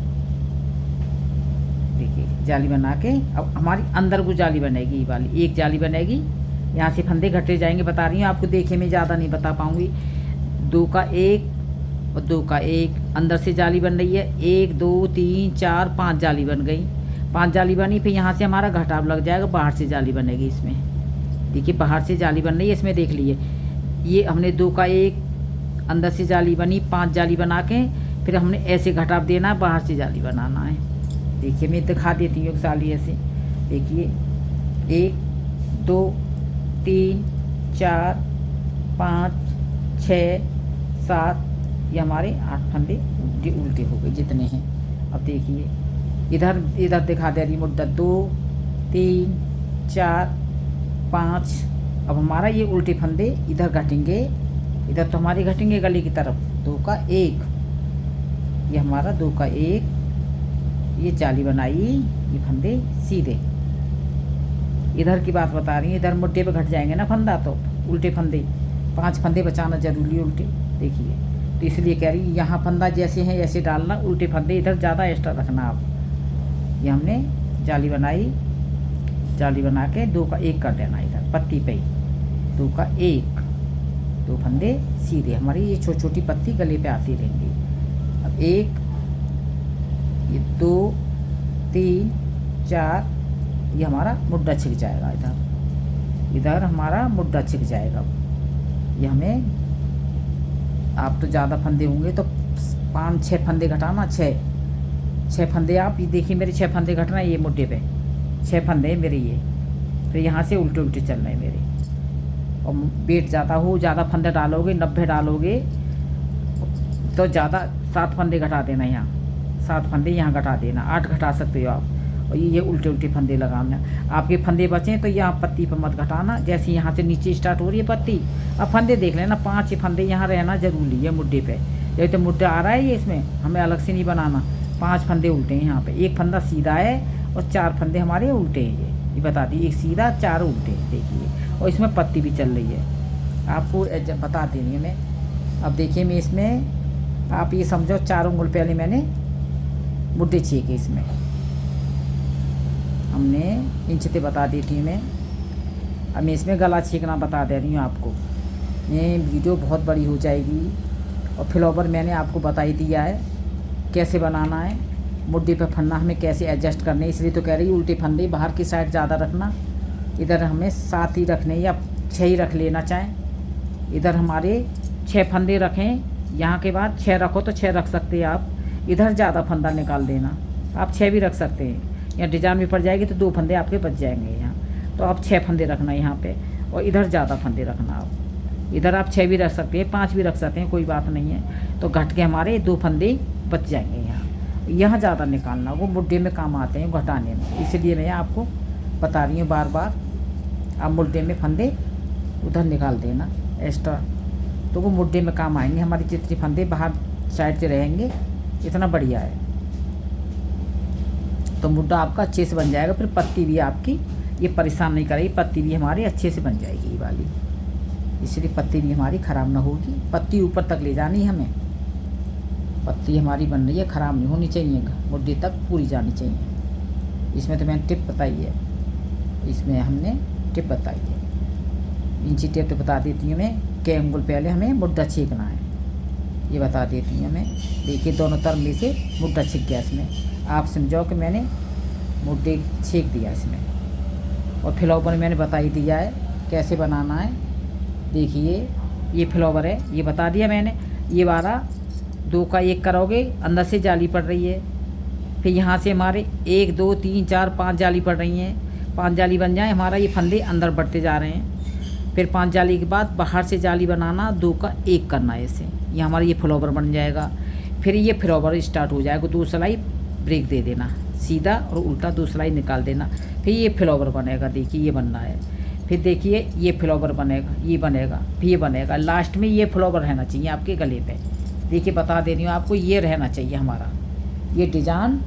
देखिए जाली बना के अब हमारी अंदर को जाली बनेगी। ये वाली एक जाली बनेगी, यहाँ से फंदे घटे जाएंगे। बता रही हूँ आपको, देखिए मैं ज़्यादा नहीं बता पाऊँगी। 2 का 1 और 2 का 1, अंदर से जाली बन रही है। 1 2 3 4 5 जाली बन गई। 5 जाली बनी, फिर यहाँ से हमारा घटाव लग जाएगा, बाहर से जाली बनेगी इसमें। देखिए बाहर से जाली बन रही है इसमें, देख लिए। ये हमने 2 का 1, अंदर से जाली बनी, 5 जाली बना के फिर हमने ऐसे घटाव देना है, बाहर से जाली बनाना है। देखिए मैं दिखा देती हूँ एक जाली ऐसे। देखिए 1 2 3 4 5 6 7, ये हमारे 8 फंदे उल्टे हो गए जितने हैं। अब देखिए इधर दिखा दे रही मुद्दा 2 3 4 5। अब हमारा ये उल्टे फंदे इधर घटेंगे, इधर तो हमारे घटेंगे गले की तरफ। 2 का 1, ये हमारा 2 का 1। ये जाली बनाई, ये फंदे सीधे। इधर की बात बता रही है, इधर मुड्ढे पे घट जाएंगे ना फंदा, तो उल्टे फंदे 5 फंदे बचाना जरूरी है उल्टे। देखिए तो इसलिए कह रही यहाँ फंदा जैसे हैं ऐसे डालना, उल्टे फंदे इधर ज़्यादा एक्स्ट्रा रखना आप। ये हमने जाली बनाई, जाली बना के 2 का 1 कर देना इधर पत्ती पे ही। 2 का 1, 2 फंदे सीधे, हमारी ये छोटी छोटी पत्ती गले पे आती रहेंगी। अब 1 ये 2 3 4, ये हमारा मुड्ढा छिक जाएगा। इधर हमारा मुड्ढा छिक जाएगा। ये हमें, आप तो ज़्यादा फंदे होंगे तो 5-6 फंदे घटाना। 6 फंदे आप ये देखिए मेरे 6 फंदे घटना है ये मुड्ढे पे। 6 फंदे मेरे ये, फिर यहाँ से उल्टे उल्टे चल रहे हैं मेरे। और वेट ज़्यादा हो, ज़्यादा फंदे डालोगे, 90 डालोगे तो ज़्यादा 7 फंदे घटा देना। यहाँ 7 फंदे यहाँ घटा देना, 8 घटा सकते हो आप। और ये उल्टे उल्टे फंदे लगाना। आपके फंदे बचें तो यहाँ पत्ती पर मत घटाना। जैसे यहाँ से नीचे स्टार्ट हो रही है पत्ती, अब फंदे देख लेना, 5 फंदे यहाँ रहना जरूरी है मुड्ढे पे। जैसे तो मुड्ढा आ रहा है ये, इसमें हमें अलग से नहीं बनाना। 5 फंदे उल्टे हैं यहाँ पे, 1 फंदा सीधा है और 4 फंदे हमारे उल्टे हैं। ये बता दी, 1 सीधा 4 उल्टे। देखिए और इसमें पत्ती भी चल रही है, आपको बता दे रही हूँ मैं। अब देखिए मैं इसमें, आप ये समझो 4 उंगल पहले मैंने मुड्डे 6 के इसमें हमने इंचते बता देती हूँ मैं। अब मैं इसमें गला छेकना बता दे रही हूँ आपको। ये वीडियो बहुत बड़ी हो जाएगी और फ्लावर मैंने आपको बता ही दिया है कैसे बनाना है। मुड्डे पे फंदा हमें कैसे एडजस्ट करने, इसलिए तो कह रही उल्टे फंदे बाहर की साइड ज़्यादा रखना। इधर हमें 7 ही रखने या 6 ही रख लेना चाहें। इधर हमारे 6 फंदे रखें, यहाँ के बाद 6 रखो तो 6 रख सकते हैं आप। इधर ज़्यादा फंदा निकाल देना, आप 6 भी रख सकते हैं। या डिजाइन में पड़ जाएगी तो 2 फंदे आपके बच जाएंगे यहाँ, तो आप 6 फंदे रखना यहाँ पे। और इधर ज़्यादा फंदे रखना आप। इधर आप 6 भी रख सकते हैं, 5 भी रख सकते हैं, कोई बात नहीं है। तो घट के हमारे 2 फंदे बच जाएंगे यहाँ। यहाँ ज़्यादा निकालना, वो मुड्डे में काम आते हैं घटाने में, इसलिए मैं आपको बता रही हूँ बार बार। आप मुड्डे में फंदे उधर निकाल देना एक्स्ट्रा, तो वो मुड्डे में काम आएंगे। हमारे जितने फंदे बाहर साइड से रहेंगे इतना बढ़िया है, तो मुड्डा आपका अच्छे से बन जाएगा। फिर पत्ती भी आपकी ये परेशान नहीं करेगी, पत्ती भी हमारी अच्छे से बन जाएगी ये वाली। इसलिए पत्ती भी हमारी ख़राब ना होगी। पत्ती ऊपर तक ले जानी हमें, पत्ती हमारी बन रही है, ख़राब नहीं होनी चाहिए, मुड्डे तक पूरी जानी चाहिए। इसमें तो मैंने टिप बताई है, इसमें हमने टिप बताई है। इंची टिप तो बता देती हूँ मैं। के अंगुल पहले हमें मुड्डा छीकना है, ये बता देती हूँ मैं। देखिए दोनों तरफ में से मुड्डा छिक गया इसमें। आप समझो कि मैंने मुड्डे छीक दिया इसमें। और फ्लावर मैंने बता ही दिया है कैसे बनाना है। देखिए ये फ्लावर है, ये बता दिया मैंने। ये वाला 2 का 1 करोगे, अंदर से जाली पड़ रही है। फिर यहाँ से हमारे 1 2 3 4 5 जाली पड़ रही हैं। 5 जाली बन जाए हमारा, ये फंदे अंदर बढ़ते जा रहे हैं। फिर 5 जाली के बाद बाहर से जाली बनाना, 2 का 1 करना है ऐसे। ये हमारा ये फ्लावर बन जाएगा। फिर ये फ्लावर स्टार्ट हो जाएगा, 2 सिलाई ब्रेक दे देना, सीधा और उल्टा 2 सिलाई निकाल देना। फिर ये फ्लावर बनेगा, देखिए ये बनना है। फिर देखिए ये फ्लावर बनेगा, ये बनेगा, फिर ये बनेगा। लास्ट में ये फ्लावर रहना चाहिए आपके गले पे। देखिए बता दे रही हूँ आपको, ये रहना चाहिए हमारा। ये डिज़ाइन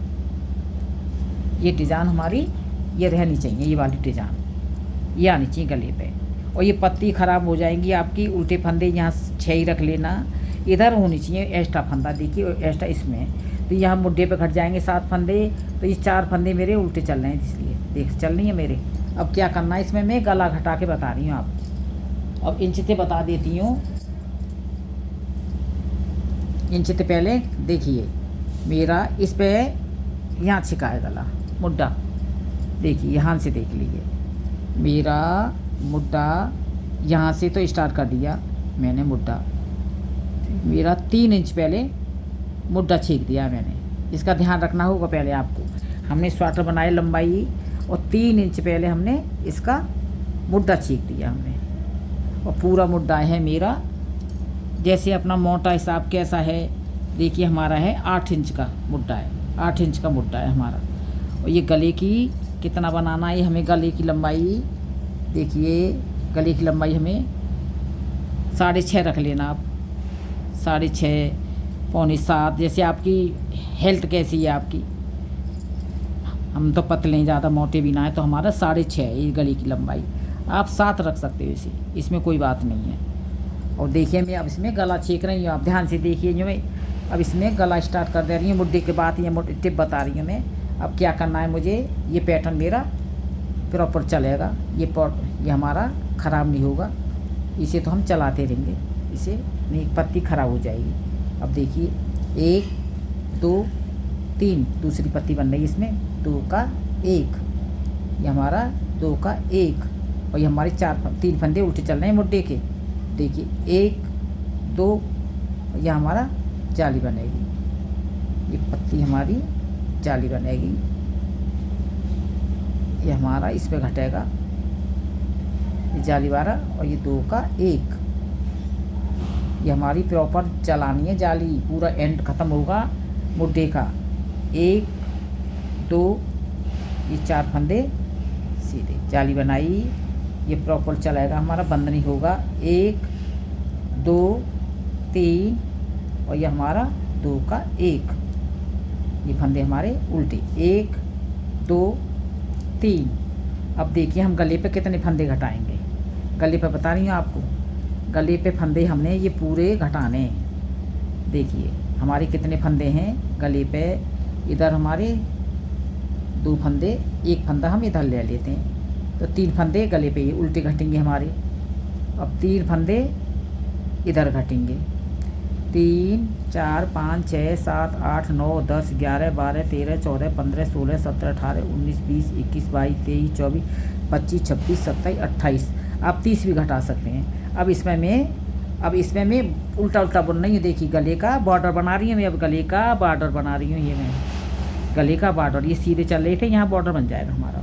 हमारी ये रहनी चाहिए, ये वाली डिज़ाइन ये आनी चाहिए गले पे। और ये पत्ती ख़राब हो जाएंगी आपकी। उल्टे फंदे यहाँ 6 ही रख लेना, इधर होनी चाहिए एक्स्ट्रा फंदा। देखिए एक्स्ट्रा इसमें, तो यहाँ मुड्डे पे घट जाएंगे 7 फंदे, तो ये 4 फंदे मेरे उल्टे चल रहे हैं, इसलिए देख चल रही है मेरे। अब क्या करना है इसमें, मैं गला घटा के बता रही हूँ आप। अब इंचते बता देती हूँ। इंचते पहले देखिए मेरा इस पे यहाँ छिका है गला मुड्डा। देखिए यहाँ से देख लीजिए मेरा मुड्डा, यहाँ से तो स्टार्ट कर दिया मैंने मुड्डा। मेरा 3 इंच पहले मुड्डा छीक दिया मैंने। इसका ध्यान रखना होगा पहले आपको। हमने स्वेटर बनाए लंबाई, और 3 इंच पहले हमने इसका मुड्डा छीक दिया हमने। और पूरा मुड्डा है मेरा, जैसे अपना मोटा हिसाब कैसा है। देखिए हमारा है 8 इंच का मुड्डा है, 8 इंच का मुड्डा है हमारा। और ये गले की कितना बनाना है हमें, गले की लंबाई देखिए, गले की लंबाई हमें 6.5 रख लेना आप। 6.5 पौने 7, जैसे आपकी हेल्थ कैसी है आपकी। हम तो पतले हैं, ज़्यादा मोटे भी ना है, तो हमारा 6.5 है ये गले की लंबाई। आप 7 रख सकते हो इसे, इसमें कोई बात नहीं है। और देखिए मैं अब इसमें गला छीक रही हूँ, आप ध्यान से देखिए। जो मैं अब इसमें गला स्टार्ट कर दे रही हूँ मुड्डे के बाद। ये टिप बता रही हूँ मैं। अब क्या करना है मुझे, ये पैटर्न मेरा प्रॉपर चलेगा। ये हमारा ख़राब नहीं होगा, इसे तो हम चलाते रहेंगे, इसे नहीं पत्ती ख़राब हो जाएगी। अब देखिए 1 2 3 दूसरी पत्ती बन रही है इसमें, 2 का 1, ये हमारा 2 का 1। और ये हमारे 3 फंदे उल्टे चल रहे हैं मुड्डे के। देखिए 1 2, यह हमारा जाली बनेगी, ये पत्ती हमारी जाली बनेगी। ये हमारा इस पे घटेगा, ये जाली वाला। और ये 2 का 1, ये हमारी प्रॉपर चलानी है जाली, पूरा एंड ख़त्म होगा मुड्डे का। 1 2, ये 4 फंदे सीधे जाली बनाई, ये प्रॉपर चलाएगा हमारा, बंद नहीं होगा। 1 2 3, और ये हमारा 2 का 1, ये फंदे हमारे उल्टे 1 2 3। अब देखिए हम गले पे कितने फंदे घटाएंगे, गले पे बता रही हूँ आपको। गले पे फंदे हमने ये पूरे घटाने हैं। देखिए हमारे कितने फंदे हैं गले पे, इधर हमारे 2 फंदे, 1 फंदा हम इधर ले लेते हैं, तो 3 फंदे गले पे ये उल्टे घटेंगे हमारे। अब 3 फंदे इधर घटेंगे, 3 4 5 6 7 8 9 10 11 12 13 14 15 16 17 18 19 20 21 22 23 24 25 26 27 28। आप 30 भी घटा सकते हैं। अब इसमें मैं उल्टा बुन रही हूँ। देखिए गले का बॉर्डर बना रही हूँ मैं। अब गले का बॉर्डर बना रही हूँ, ये मैं गले का बॉर्डर, ये सीधे चल रहे थे, यहाँ बॉर्डर बन जाएगा हमारा,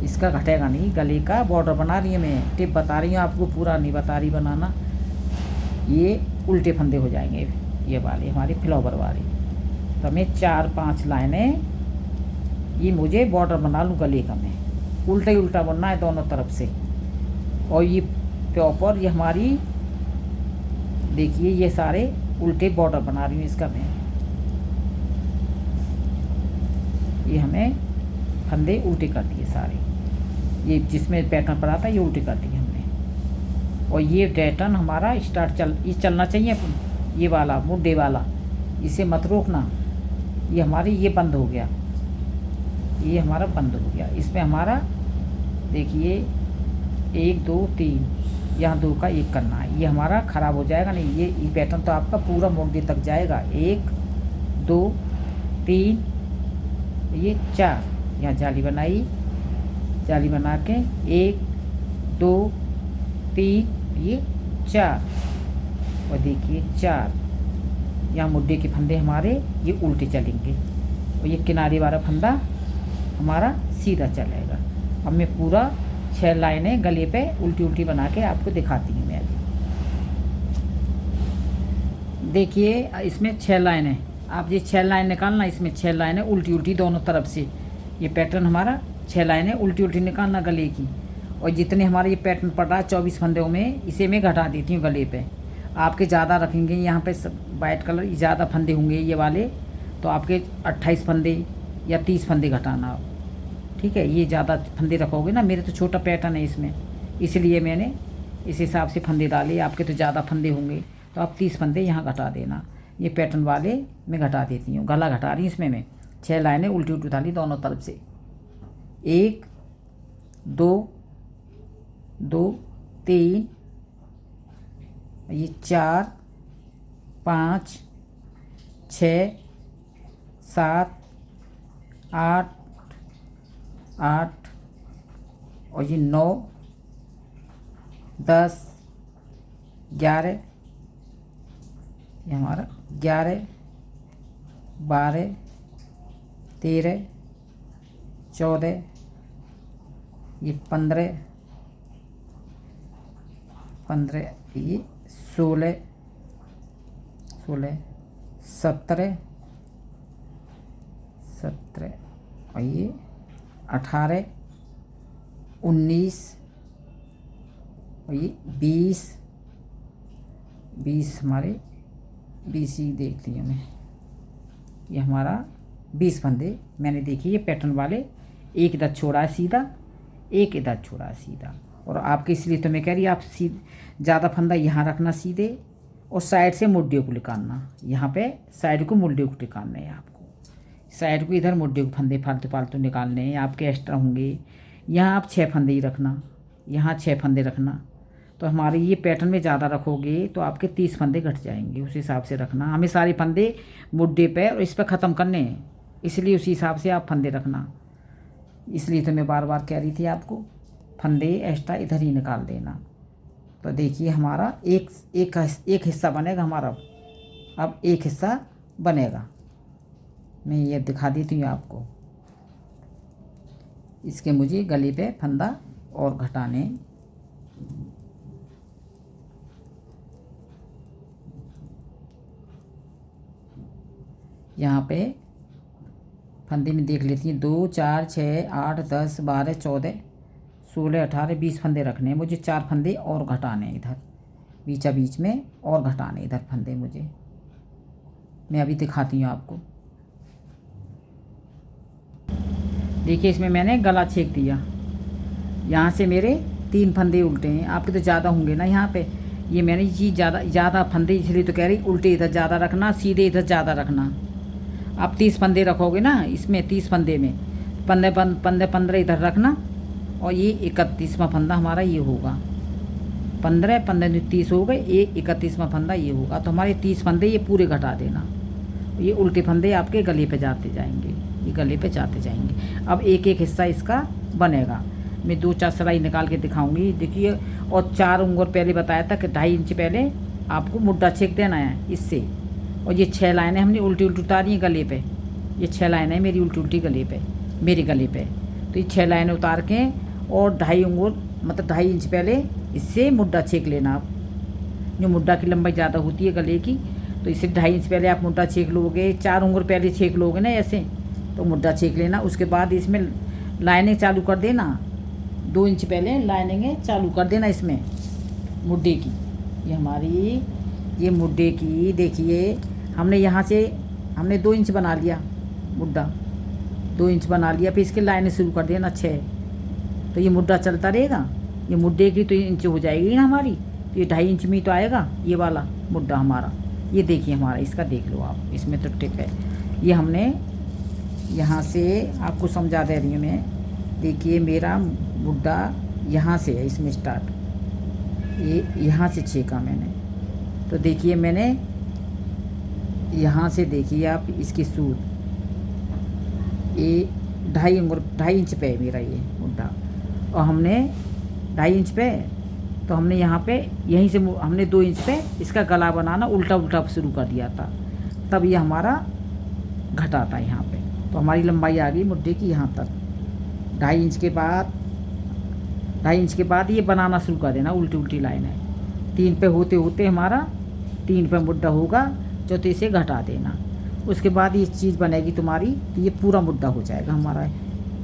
इसका घटेगा नहीं। गले का बॉर्डर बना रही हूँ मैं, टिप बता रही हूँ आपको, पूरा नहीं बता रही बनाना। ये उल्टे फंदे हो जाएंगे ये वाले हमारे फ्लावर वाले। तो मैं 4-5 लाइनें ये मुझे बॉर्डर बना लूँ गले का। मैं उल्टा ही उल्टा बनना है दोनों तरफ से। और ये प्रॉपर ये हमारी देखिए ये सारे उल्टे बॉर्डर बना रही हूँ इसका मैं। ये हमें फंदे उल्टे कर दिए सारे, ये जिसमें पैटर्न पड़ा था ये उल्टे कर दिए हमने। और ये पैटर्न हमारा ये चलना चाहिए, ये वाला मुड्डे वाला, इसे मत रोकना। ये हमारे ये बंद हो गया, ये हमारा बंद हो गया। इसमें हमारा देखिए 1 2 3, यहाँ 2 का 1 करना है, ये हमारा ख़राब हो जाएगा नहीं। ये पैटर्न तो आपका पूरा मुड्डे तक जाएगा। 1 2 3, ये 4, यहाँ जाली बनाई, जाली बना के 1 2 3, ये 4। और देखिए 4, यहाँ मुड्डे के फंदे हमारे ये उल्टे चलेंगे और ये किनारे वाला फंदा हमारा सीधा चलेगा। अब मैं पूरा 6 लाइनें गले पे उल्टी उल्टी बना के आपको दिखाती हूँ मैं अभी। देखिए इसमें 6 लाइनें, आप ये 6 लाइन निकालना, इसमें 6 लाइनें उल्टी उल्टी दोनों तरफ से। ये पैटर्न हमारा 6 लाइनें उल्टी उल्टी निकालना गले की। और जितने हमारे ये पैटर्न पड़ रहा है 24 फंदों में, इसे मैं घटा देती हूँ गले पे। आपके ज़्यादा रखेंगे यहाँ पे वाइट कलर ज़्यादा फंदे होंगे ये वाले, तो आपके 28 फंदे या 30 फंदे घटाना, ठीक है। ये ज़्यादा फंदे रखोगे ना, मेरे तो छोटा पैटर्न है इसमें, इसलिए मैंने इस हिसाब से फंदे डाले। आपके तो ज़्यादा फंदे होंगे तो आप 30 फंदे यहाँ घटा देना। ये पैटर्न वाले मैं घटा देती हूँ, गला घटा रही हूँ इसमें मैं। 6 लाइनें उल्टी उल्टी डाली दोनों तरफ से, 1 2 2 3, ये 4 5 6 7 8 8, और ये 9 10 11, ये हमारा 11 12 13 14, ये 15 ये 16 17 और ये 18 19 और ये 20 हमारे 20 ही देख लिया मैं। ये हमारा 20 फंदे मैंने देखी ये पैटर्न वाले। एक इधर छोड़ा है सीधा, एक इधर छोड़ा है सीधा। और आपके इसलिए तो मैं कह रही आप ज़्यादा फंदा यहाँ रखना सीधे, और साइड से मुड्डे को निकालना। यहाँ पे साइड को मुड्डे को निकालना है आपको, साइड को इधर मुड्डे को फंदे फालतू फालतू निकालने हैं आपके एक्स्ट्रा होंगे। यहाँ आप 6 फंदे ही रखना, यहाँ 6 फंदे रखना। तो हमारे ये पैटर्न में ज़्यादा रखोगे तो आपके 30 फंदे घट जाएंगे, उस हिसाब से रखना। हमें सारे फंदे मुड्डे पे और इस पर ख़त्म करने हैं, इसलिए उसी हिसाब से आप फंदे रखना। इसलिए तो मैं बार बार कह रही थी आपको फंदे एक्स्ट्रा इधर ही निकाल देना। तो देखिए हमारा एक हिस्सा बनेगा हमारा। अब एक हिस्सा बनेगा, मैं ये दिखा देती हूँ आपको। इसके मुझे गले पे फंदा और घटाने। यहाँ पे फंदे में देख लेती हैं 2 4 6 8 10 12 14 16 18 20 फंदे रखने हैं मुझे। 4 फंदे और घटाने हैं इधर बीचा बीच में, और घटाने इधर फंदे मुझे। मैं अभी दिखाती हूँ आपको। देखिए इसमें मैंने गला छेक दिया, यहाँ से मेरे 3 फंदे उल्टे हैं। आपके तो ज़्यादा होंगे ना यहाँ पे। ये मैंने चीज़ ज़्यादा फंदे इसलिए तो कह रही उल्टे इधर ज़्यादा रखना, सीधे इधर ज़्यादा रखना। आप 30 फंदे रखोगे ना इसमें, 30 फंदे में 15 इधर रखना, और ये 31वां फंदा हमारा ये होगा। 15 30 हो गए, ये 31वां फंदा ये होगा। तो हमारे 30 फंदे ये पूरे घटा देना। ये उल्टे फंदे आपके गले पे जाते जाएंगे, ये गले पे जाते जाएंगे। अब एक एक हिस्सा इसका बनेगा। मैं 2-4 सिलाई निकाल के दिखाऊंगी, देखिए। और 4 उंगल पहले बताया था कि 2.5 इंच पहले आपको मुड्ढा छेक देना है इससे। और ये 6 लाइनें हमने उल्टी उल्टी उतारी हैं गले पे। ये 6 लाइनें मेरी उल्टी उल्टी गले पे, मेरे गले पे। तो ये 6 लाइनें उतार के और 2.5 उंगल मतलब 2.5 इंच पहले इससे मुड्ढा छेक लेना आप। जो मुड्ढा की लंबाई ज़्यादा होती है गले की, तो इससे 2.5 इंच पहले आप मुड्ढा छेक लोगे। 4 उंगल पहले छेक लोगे ना ऐसे, तो मुड्ढा छेक लेना। उसके बाद इसमें लाइनिंग चालू कर देना। 2 इंच पहले लाइनिंग चालू कर देना इसमें मुड्ढे की। ये हमारी ये मुड्ढे की देखिए, हमने यहाँ से हमने 2 इंच बना लिया मुड्ढा, 2 इंच बना लिया। फिर इसके लाइनें शुरू कर देना 6। तो ये मुड्ढा चलता रहेगा। ये मुड्ढे की तो इंच हो जाएगी ना हमारी, तो ये 2.5 इंच में ही तो आएगा ये वाला मुड्ढा हमारा। ये देखिए हमारा, इसका देख लो आप, इसमें तो टिप है। ये हमने यहाँ से आपको समझा दे रही हूँ मैं। देखिए मेरा मुड्ढा यहाँ से है, इसमें स्टार्ट, ये यहाँ से छेका मैंने। तो देखिए मैंने यहाँ से, देखिए आप इसकी सूत, ये 2.5 इंच पे है मेरा ये मुड्ढा। और हमने 2.5 इंच पे, तो हमने यहाँ पे यहीं से हमने 2 इंच पे इसका गला बनाना उल्टा उल्टा शुरू कर दिया था, तब ये हमारा घटा था यहाँ पे। तो हमारी लंबाई आ गई मुड्ढे की यहाँ तक। 2.5 इंच के बाद 2.5 इंच के बाद ये बनाना शुरू कर देना उल्टी उल्टी लाइन है। 3 पे होते होते हमारा 3 पे मुड्ढा होगा, चौथे से घटा देना। उसके बाद ये चीज़ बनेगी तुम्हारी, तो ये पूरा मुड्ढा हो जाएगा हमारा।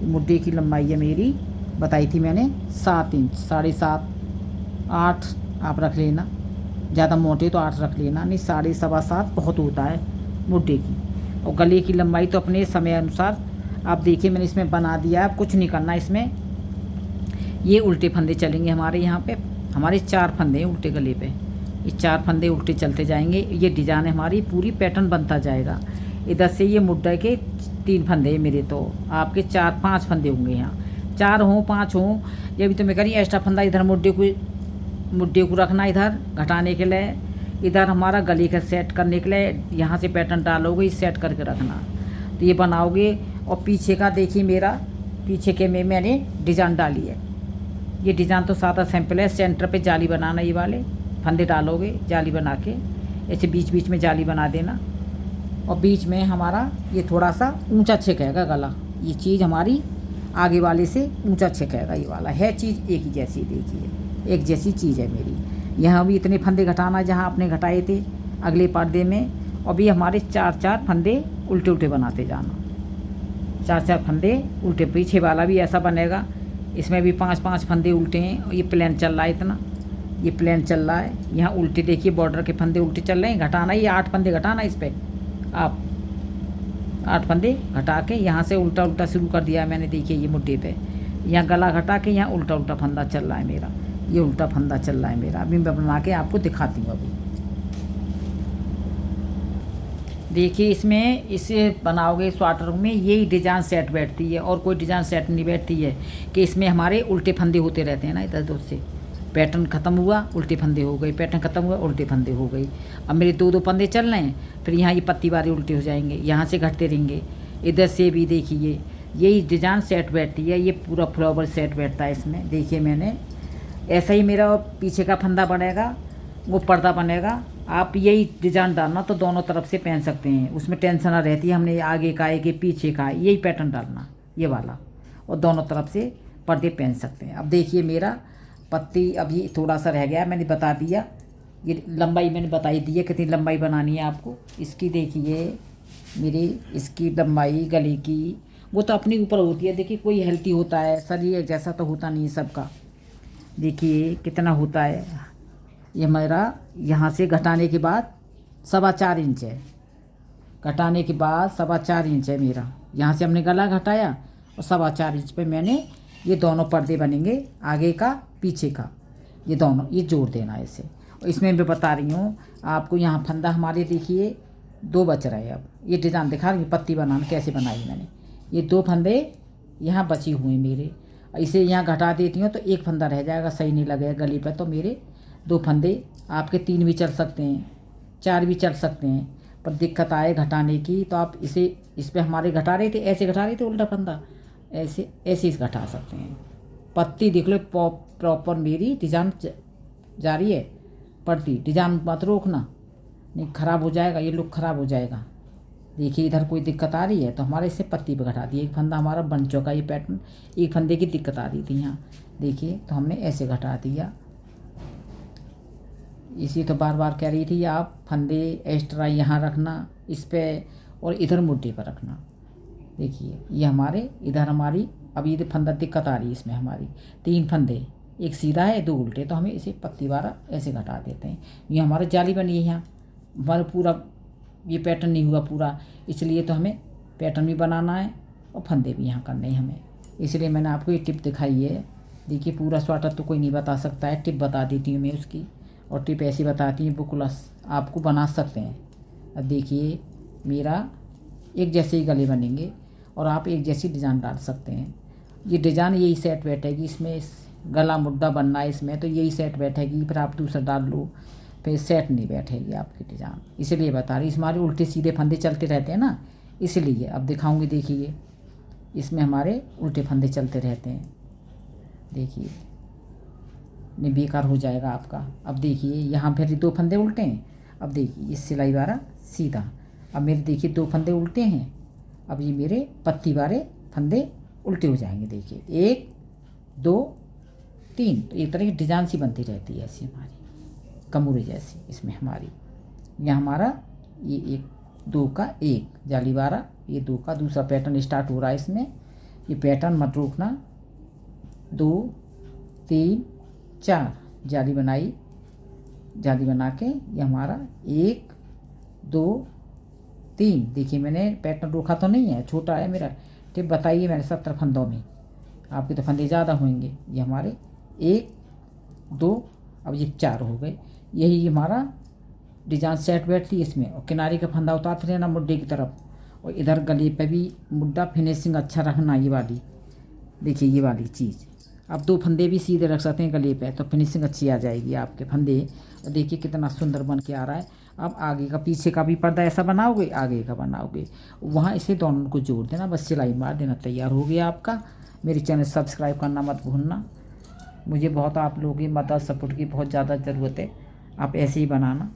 मुड्ढे की लंबाई है मेरी, बताई थी मैंने 7 इंच, 7.5 8 आप रख लेना। ज़्यादा मोटे तो 8 रख लेना, नहीं 7.25 बहुत होता है मुड्ढे की। और गले की लंबाई तो अपने समय अनुसार आप देखिए, मैंने इसमें बना दिया है, कुछ नहीं करना इसमें। ये उल्टे फंदे चलेंगे हमारे यहाँ पे, हमारे 4 फंदे हैं उल्टे गले पे। ये 4 फंदे उल्टे चलते जाएंगे। ये डिज़ाइन हमारी पूरी पैटर्न बनता जाएगा। इधर से ये मुड्ढे के 3 फंदे हैं मेरे, तो आपके 4-5 फंदे होंगे यहाँ, 4 हों 5 हों। ये भी तो मैं कह रही एक्स्ट्रा फंदा इधर मुड्ढे को रखना, इधर घटाने के लिए, इधर हमारा गले का सेट करने के लिए। यहाँ से पैटर्न डालोगे, इस सेट करके रखना, तो ये बनाओगे। और पीछे का देखिए मेरा, पीछे के में मैंने डिज़ाइन डाली है। ये डिज़ाइन तो सादा सिंपल है। सेंटर पे जाली बनाना, ये वाले फंदे डालोगे, जाली बना के ऐसे बीच बीच में जाली बना देना। और बीच में हमारा ये थोड़ा सा ऊंचा छेकेगा गला। ये चीज़ हमारी आगे वाले से ऊंचा छेकेगा, ये वाला है चीज़ एक ही जैसी। देखिए एक जैसी चीज़ है मेरी। यहाँ भी इतने फंदे घटाना जहाँ आपने घटाए थे अगले पर्दे में। और भी हमारे 4-4 फंदे उल्टे उल्टे बनाते जाना, 4-4 फंदे उल्टे। पीछे वाला भी ऐसा बनेगा, इसमें भी 5-5 फंदे उल्टे हैं। और ये प्लेन चल रहा है इतना, ये प्लेन चल रहा है। यहाँ उल्टे देखिए बॉर्डर के फंदे उल्टे चल रहे हैं। घटाना ये 8 फंदे घटाना इस पर आप, 8 फंदे घटा के यहाँ से उल्टा उल्टा शुरू कर दिया है मैंने। देखिए ये मुड्ढे पे यहाँ गला घटा के यहाँ उल्टा उल्टा फंदा चल रहा है मेरा, ये उल्टा फंदा चल रहा है मेरा। अभी मैं बना के आपको दिखाती हूँ। अभी देखिए इसमें, इसे बनाओगे स्वेटर में यही डिज़ाइन सेट बैठती है, और कोई डिज़ाइन सेट नहीं बैठती है। कि इसमें हमारे उल्टे फंदे होते रहते हैं ना, इधर उधर से। पैटर्न ख़त्म हुआ उल्टे फंदे हो गए, पैटर्न ख़त्म हुआ उल्टे फंदे हो गई। अब मेरे 2-2 फंदे चल रहे हैं, फिर यहाँ ये पत्ती वाले उल्टे हो जाएंगे, यहाँ से घटते रहेंगे। इधर से भी देखिए यही डिज़ाइन सेट बैठती है। ये पूरा फ्लावर सेट बैठता है इसमें। देखिए मैंने ऐसा ही मेरा पीछे का फंदा बनेगा, वो पर्दा बनेगा। आप यही डिज़ाइन डालना तो दोनों तरफ से पहन सकते हैं, उसमें टेंशन ना रहती है। हमने आगे का है कि पीछे का है, यही पैटर्न डालना ये वाला, और दोनों तरफ से पर्दे पहन सकते हैं। अब देखिए मेरा पत्ती अभी थोड़ा सा रह गया, मैंने बता दिया। ये लंबाई मैंने बताई दी है, कितनी लंबाई बनानी है आपको इसकी। देखिए मेरी इसकी लंबाई गले की वो तो अपने ऊपर होती है। देखिए कोई हेल्थी होता है, शरीर जैसा तो होता नहीं है सबका। देखिए कितना होता है। ये मेरा यहाँ से घटाने के बाद 4.25 इंच है, घटाने के बाद 4.25 इंच है मेरा। यहाँ से हमने गला घटाया और 4.25 इंच पे मैंने ये दोनों पर्दे बनेंगे, आगे का पीछे का, ये दोनों ये जोड़ देना ऐसे। और इसमें मैं बता रही हूँ आपको, यहाँ फंदा हमारे देखिए 2 बच रहे। अब ये डिज़ाइन दिखा रही पत्ती बनाना कैसे बनाई मैंने। ये 2 फंदे यहाँ बची हुए मेरे, इसे यहाँ घटा देती हूँ तो 1 फंदा रह जाएगा, सही नहीं लगेगा गले पर। तो मेरे 2 फंदे, आपके 3 भी चल सकते हैं, 4 भी चल सकते हैं, पर दिक्कत आए घटाने की तो आप इसे, इस पर हमारे घटा रहे थे, ऐसे घटा रहे थे उल्टा फंदा, ऐसे ऐसे इसे घटा सकते हैं। पत्ती देख लो प्रॉपर मेरी डिजाइन जा रही है। पड़ती डिजाइन मत रोकना, नहीं ख़राब हो जाएगा, ये लुक ख़राब हो जाएगा। देखिए इधर कोई दिक्कत आ रही है तो हमारे इससे पत्ती पे घटा दी। 1 फंदा हमारा बन चुका, ये पैटर्न 1 फंदे की दिक्कत आ रही थी यहाँ, देखिए तो हमने ऐसे घटा दिया। इसी तो बार बार कह रही थी आप फंदे एक्स्ट्रा यहाँ रखना इस पर, और इधर मुड्ढे पर रखना। देखिए ये हमारे इधर हमारी अब ये फंदा दिक्कत आ रही है इसमें हमारी, 3 फंदे, 1 सीधा है 2 उल्टे, तो हमें इसे पत्ती वाला ऐसे घटा देते हैं। ये हमारा जाली बनी है यहाँ, हमारा पूरा ये पैटर्न नहीं हुआ पूरा, इसलिए तो हमें पैटर्न भी बनाना है और फंदे भी यहाँ करने हैं हमें, इसलिए मैंने आपको ये टिप दिखाई है। देखिए पूरा स्वेटर तो कोई नहीं बता सकता है, टिप बता देती हूँ मैं उसकी, और टिप ऐसी बताती है बिल्कुल आपको बना सकते हैं। अब देखिए मेरा एक जैसे ही गले बनेंगे और आप एक जैसी डिज़ाइन डाल सकते हैं। ये डिज़ाइन यही सेट बैठेगी इसमें, गला मुड्ढा बनना है इसमें तो यही सेट बैठेगी, फिर आप दूसरा डाल लो फिर सेट नहीं बैठेगी आपकी डिज़ाइन, इसलिए बता रही। हमारे उल्टे सीधे फंदे चलते रहते हैं ना, इसलिए अब दिखाऊंगी। देखिए इसमें हमारे उल्टे फंदे चलते रहते हैं, देखिए नहीं बेकार हो जाएगा आपका। अब देखिए यहाँ फिर 2 फंदे उल्टे हैं, अब देखिए ये सिलाई वाला सीधा, अब मेरे देखिए 2 फंदे उल्टे हैं, अब ये मेरे पत्ती वाले फंदे उल्टे हो जाएंगे। देखिए 1 2 3, तो एक तरह की डिज़ाइन सी बनती रहती है ऐसी हमारी कमूरी जैसी। इसमें हमारी यहाँ हमारा ये 1 2 का 1 जाली वाला, ये 2 का दूसरा पैटर्न स्टार्ट हो रहा है इसमें। ये पैटर्न मत रोकना, 2 3 4 जाली बनाई, जाली बना के ये हमारा 1 2 3, देखिए मैंने पैटर्न रोका तो नहीं है, छोटा है मेरा। टिप बताइए मैंने 17 फंदों में, आपके तो फंदे ज़्यादा होंगे। ये हमारे 1 2, अब ये 4 हो गए। यही हमारा डिजाइन सेट बैठती है इसमें, और किनारे का फंदा उतारते रहना मुड्ढे की तरफ, और इधर गले पे भी मुड्ढा फिनिशिंग अच्छा रखना। ये वाली देखिए ये वाली चीज़, आप 2 फंदे भी सीधे रख सकते हैं गले पे, तो फिनिशिंग अच्छी आ जाएगी आपके फंदे। और देखिए कितना सुंदर बन के आ रहा है। अब आगे का पीछे का भी पर्दा ऐसा बनाओगे, आगे का बनाओगे, वहाँ इसे दोनों को जोड़ देना, बस सिलाई मार देना, तैयार हो गया आपका। मेरे चैनल सब्सक्राइब करना मत भूलना, मुझे बहुत आप लोगों की मदद सपोर्ट की बहुत ज़्यादा ज़रूरत है। आप ऐसे ही बनाना।